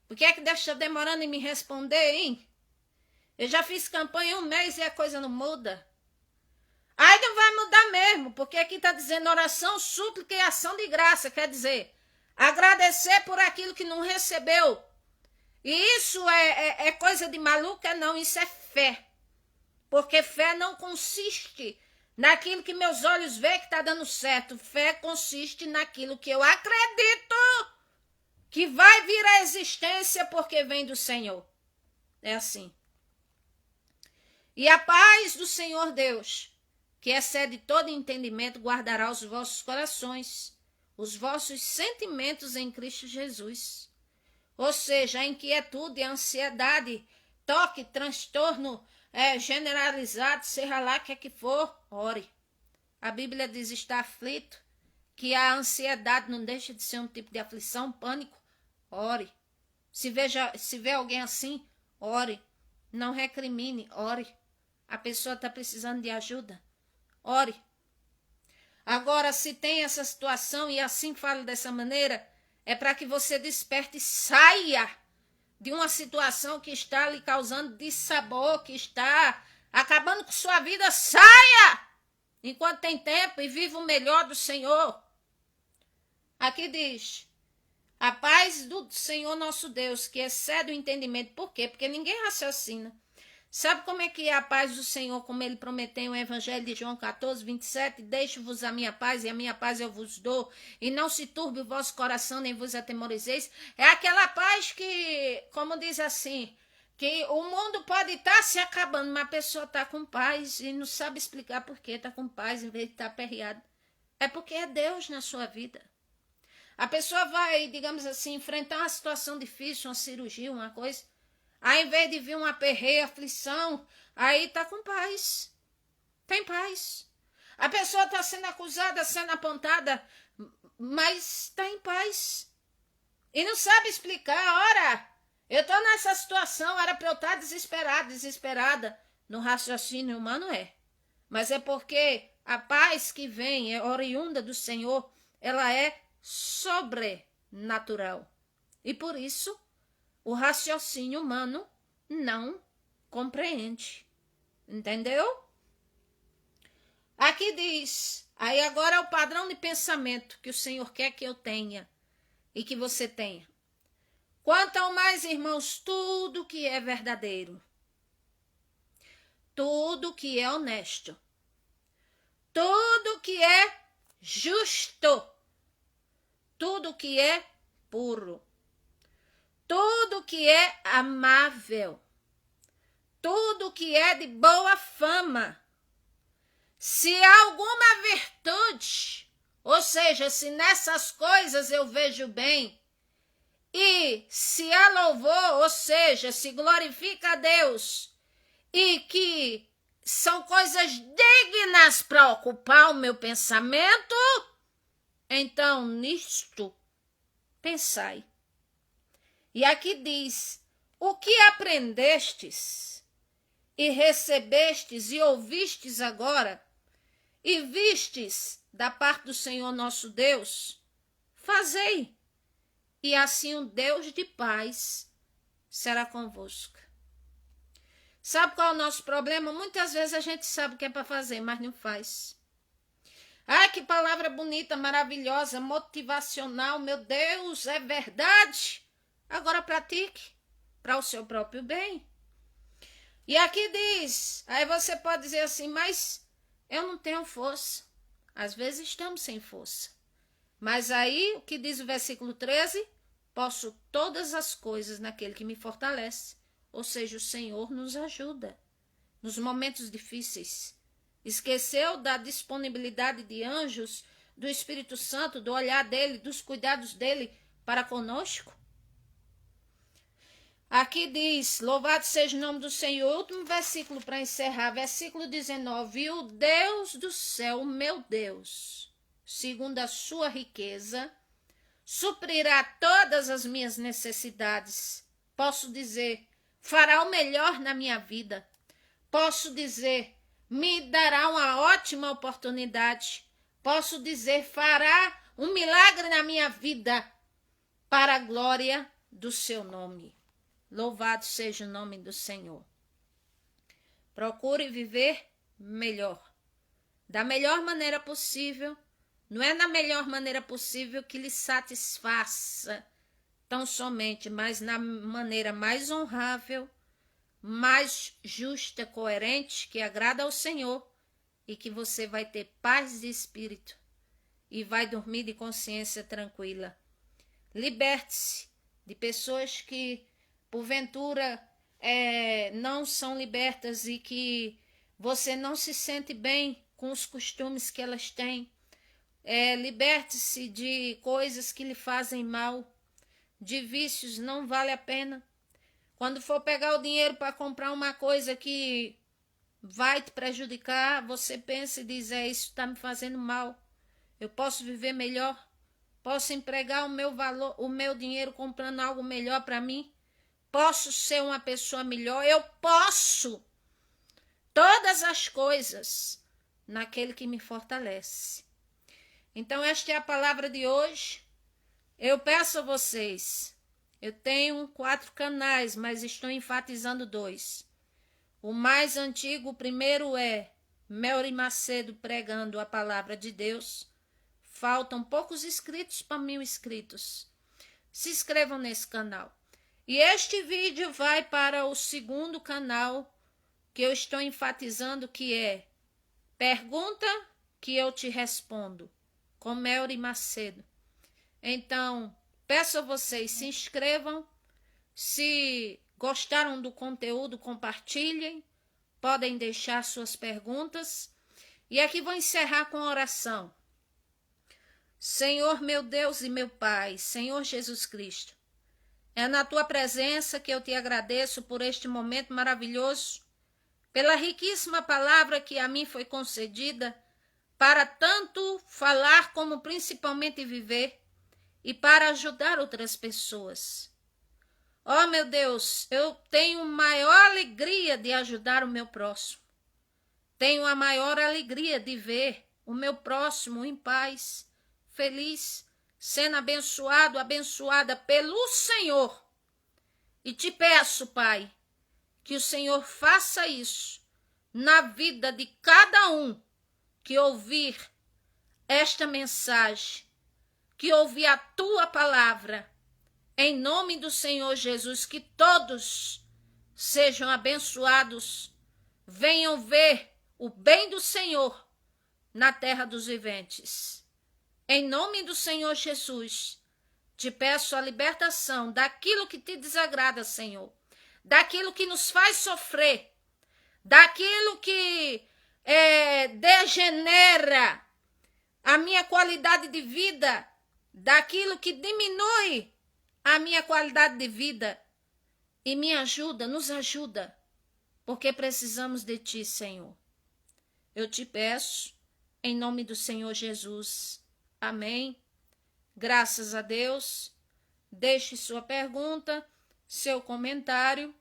Por que é que Deus está demorando em me responder, hein? Eu já fiz campanha 1 mês e a coisa não muda. Aí não vai mudar mesmo, porque aqui está dizendo oração, súplica e ação de graça. Quer dizer, agradecer por aquilo que não recebeu. E isso é coisa de maluca? Não, isso é fé. Porque fé não consiste naquilo que meus olhos veem que está dando certo. Fé consiste naquilo que eu acredito que vai vir à existência porque vem do Senhor. É assim. E a paz do Senhor Deus, que excede todo entendimento, guardará os vossos corações, os vossos sentimentos em Cristo Jesus. Ou seja, a inquietude, a ansiedade, toque, transtorno generalizado, seja lá o que é que for, ore. A Bíblia diz, está aflito, que a ansiedade não deixa de ser um tipo de aflição, pânico, ore. Se vê alguém assim, ore. Não recrimine, ore. A pessoa está precisando de ajuda, ore. Agora, se tem essa situação e assim falo dessa maneira, é para que você desperte e saia de uma situação que está lhe causando dissabor, que está acabando com sua vida. Saia enquanto tem tempo e viva o melhor do Senhor. Aqui diz, a paz do Senhor nosso Deus, que excede o entendimento. Por quê? Porque ninguém raciocina. Sabe como é que é a paz do Senhor, como ele prometeu no Evangelho de João 14, 27? Deixo-vos a minha paz, e a minha paz eu vos dou, e não se turbe o vosso coração, nem vos atemorizeis. É aquela paz que, como diz assim, que o mundo pode estar se acabando, mas a pessoa está com paz e não sabe explicar por que está com paz em vez de estar aperreada. É porque é Deus na sua vida. A pessoa vai, digamos assim, enfrentar uma situação difícil, uma cirurgia, uma coisa. Aí, em vez de vir um aperreio, aflição, aí está com paz. Tem paz. A pessoa está sendo acusada, sendo apontada, mas está em paz. E não sabe explicar. Ora, eu estou nessa situação, era para eu estar desesperada. No raciocínio humano Mas é porque a paz que vem, é oriunda do Senhor, ela é sobrenatural. E por isso, o raciocínio humano não compreende. Entendeu? Aqui diz, aí agora é o padrão de pensamento que o Senhor quer que eu tenha e que você tenha. Quanto ao mais, irmãos, tudo que é verdadeiro, tudo que é honesto, tudo que é justo, tudo que é puro, tudo que é amável, tudo que é de boa fama, se há alguma virtude, ou seja, se nessas coisas eu vejo bem, e se há louvor, ou seja, se glorifica a Deus, e que são coisas dignas para ocupar o meu pensamento, então nisto pensai. E aqui diz, o que aprendestes e recebestes e ouvistes agora, e vistes da parte do Senhor nosso Deus, fazei, e assim o Deus de paz será convosco. Sabe qual é o nosso problema? Muitas vezes a gente sabe o que é para fazer, mas não faz. Ai, que palavra bonita, maravilhosa, motivacional, meu Deus, é verdade. Agora pratique para o seu próprio bem. E aqui diz, aí você pode dizer assim, mas eu não tenho força. Às vezes estamos sem força. Mas aí, o que diz o versículo 13? Posso todas as coisas naquele que me fortalece. Ou seja, o Senhor nos ajuda nos momentos difíceis. Esqueceu da disponibilidade de anjos, do Espírito Santo, do olhar dele, dos cuidados dele para conosco? Aqui diz, louvado seja o nome do Senhor. Último versículo para encerrar, versículo 19. E o Deus do céu, meu Deus, segundo a sua riqueza, suprirá todas as minhas necessidades. Posso dizer, fará o melhor na minha vida. Posso dizer, me dará uma ótima oportunidade. Posso dizer, fará um milagre na minha vida para a glória do seu nome. Louvado seja o nome do Senhor. Procure viver melhor, da melhor maneira possível. Não é na melhor maneira possível que lhe satisfaça tão somente, mas na maneira mais honrável, mais justa, coerente, que agrada ao Senhor, e que você vai ter paz de espírito e vai dormir de consciência tranquila. Liberte-se de pessoas que porventura não são libertas e que você não se sente bem com os costumes que elas têm. Liberte-se de coisas que lhe fazem mal, de vícios, não vale a pena. Quando for pegar o dinheiro para comprar uma coisa que vai te prejudicar, você pensa e diz, isso está me fazendo mal. Eu posso viver melhor, posso empregar o meu dinheiro comprando algo melhor para mim. Posso ser uma pessoa melhor, eu posso todas as coisas naquele que me fortalece. Então esta é a palavra de hoje. Eu peço a vocês, eu tenho 4 canais, mas estou enfatizando 2. O mais antigo, o primeiro é Melry Macedo pregando a palavra de Deus. Faltam poucos inscritos para 1000 inscritos. Se inscrevam nesse canal. E este vídeo vai para o segundo canal que eu estou enfatizando, que é Pergunta que eu te respondo, com Melry Macedo. Então, peço a vocês, se inscrevam. Se gostaram do conteúdo, compartilhem. Podem deixar suas perguntas. E aqui vou encerrar com a oração. Senhor meu Deus e meu Pai, Senhor Jesus Cristo, é na tua presença que eu te agradeço por este momento maravilhoso, pela riquíssima palavra que a mim foi concedida, para tanto falar como principalmente viver e para ajudar outras pessoas. Oh, meu Deus, eu tenho maior alegria de ajudar o meu próximo. Tenho a maior alegria de ver o meu próximo em paz, feliz, sendo abençoado, abençoada pelo Senhor. E te peço, Pai, que o Senhor faça isso na vida de cada um que ouvir esta mensagem, que ouvir a tua palavra, em nome do Senhor Jesus, que todos sejam abençoados, venham ver o bem do Senhor na terra dos viventes. Em nome do Senhor Jesus, te peço a libertação daquilo que te desagrada, Senhor, daquilo que nos faz sofrer, daquilo que degenera a minha qualidade de vida, daquilo que diminui a minha qualidade de vida. E me ajuda, nos ajuda, porque precisamos de ti, Senhor. Eu te peço, em nome do Senhor Jesus. Amém. Graças a Deus. Deixe sua pergunta, seu comentário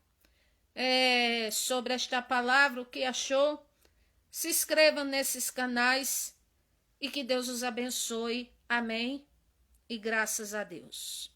sobre esta palavra, o que achou. Se inscreva nesses canais e que Deus os abençoe. Amém? E graças a Deus.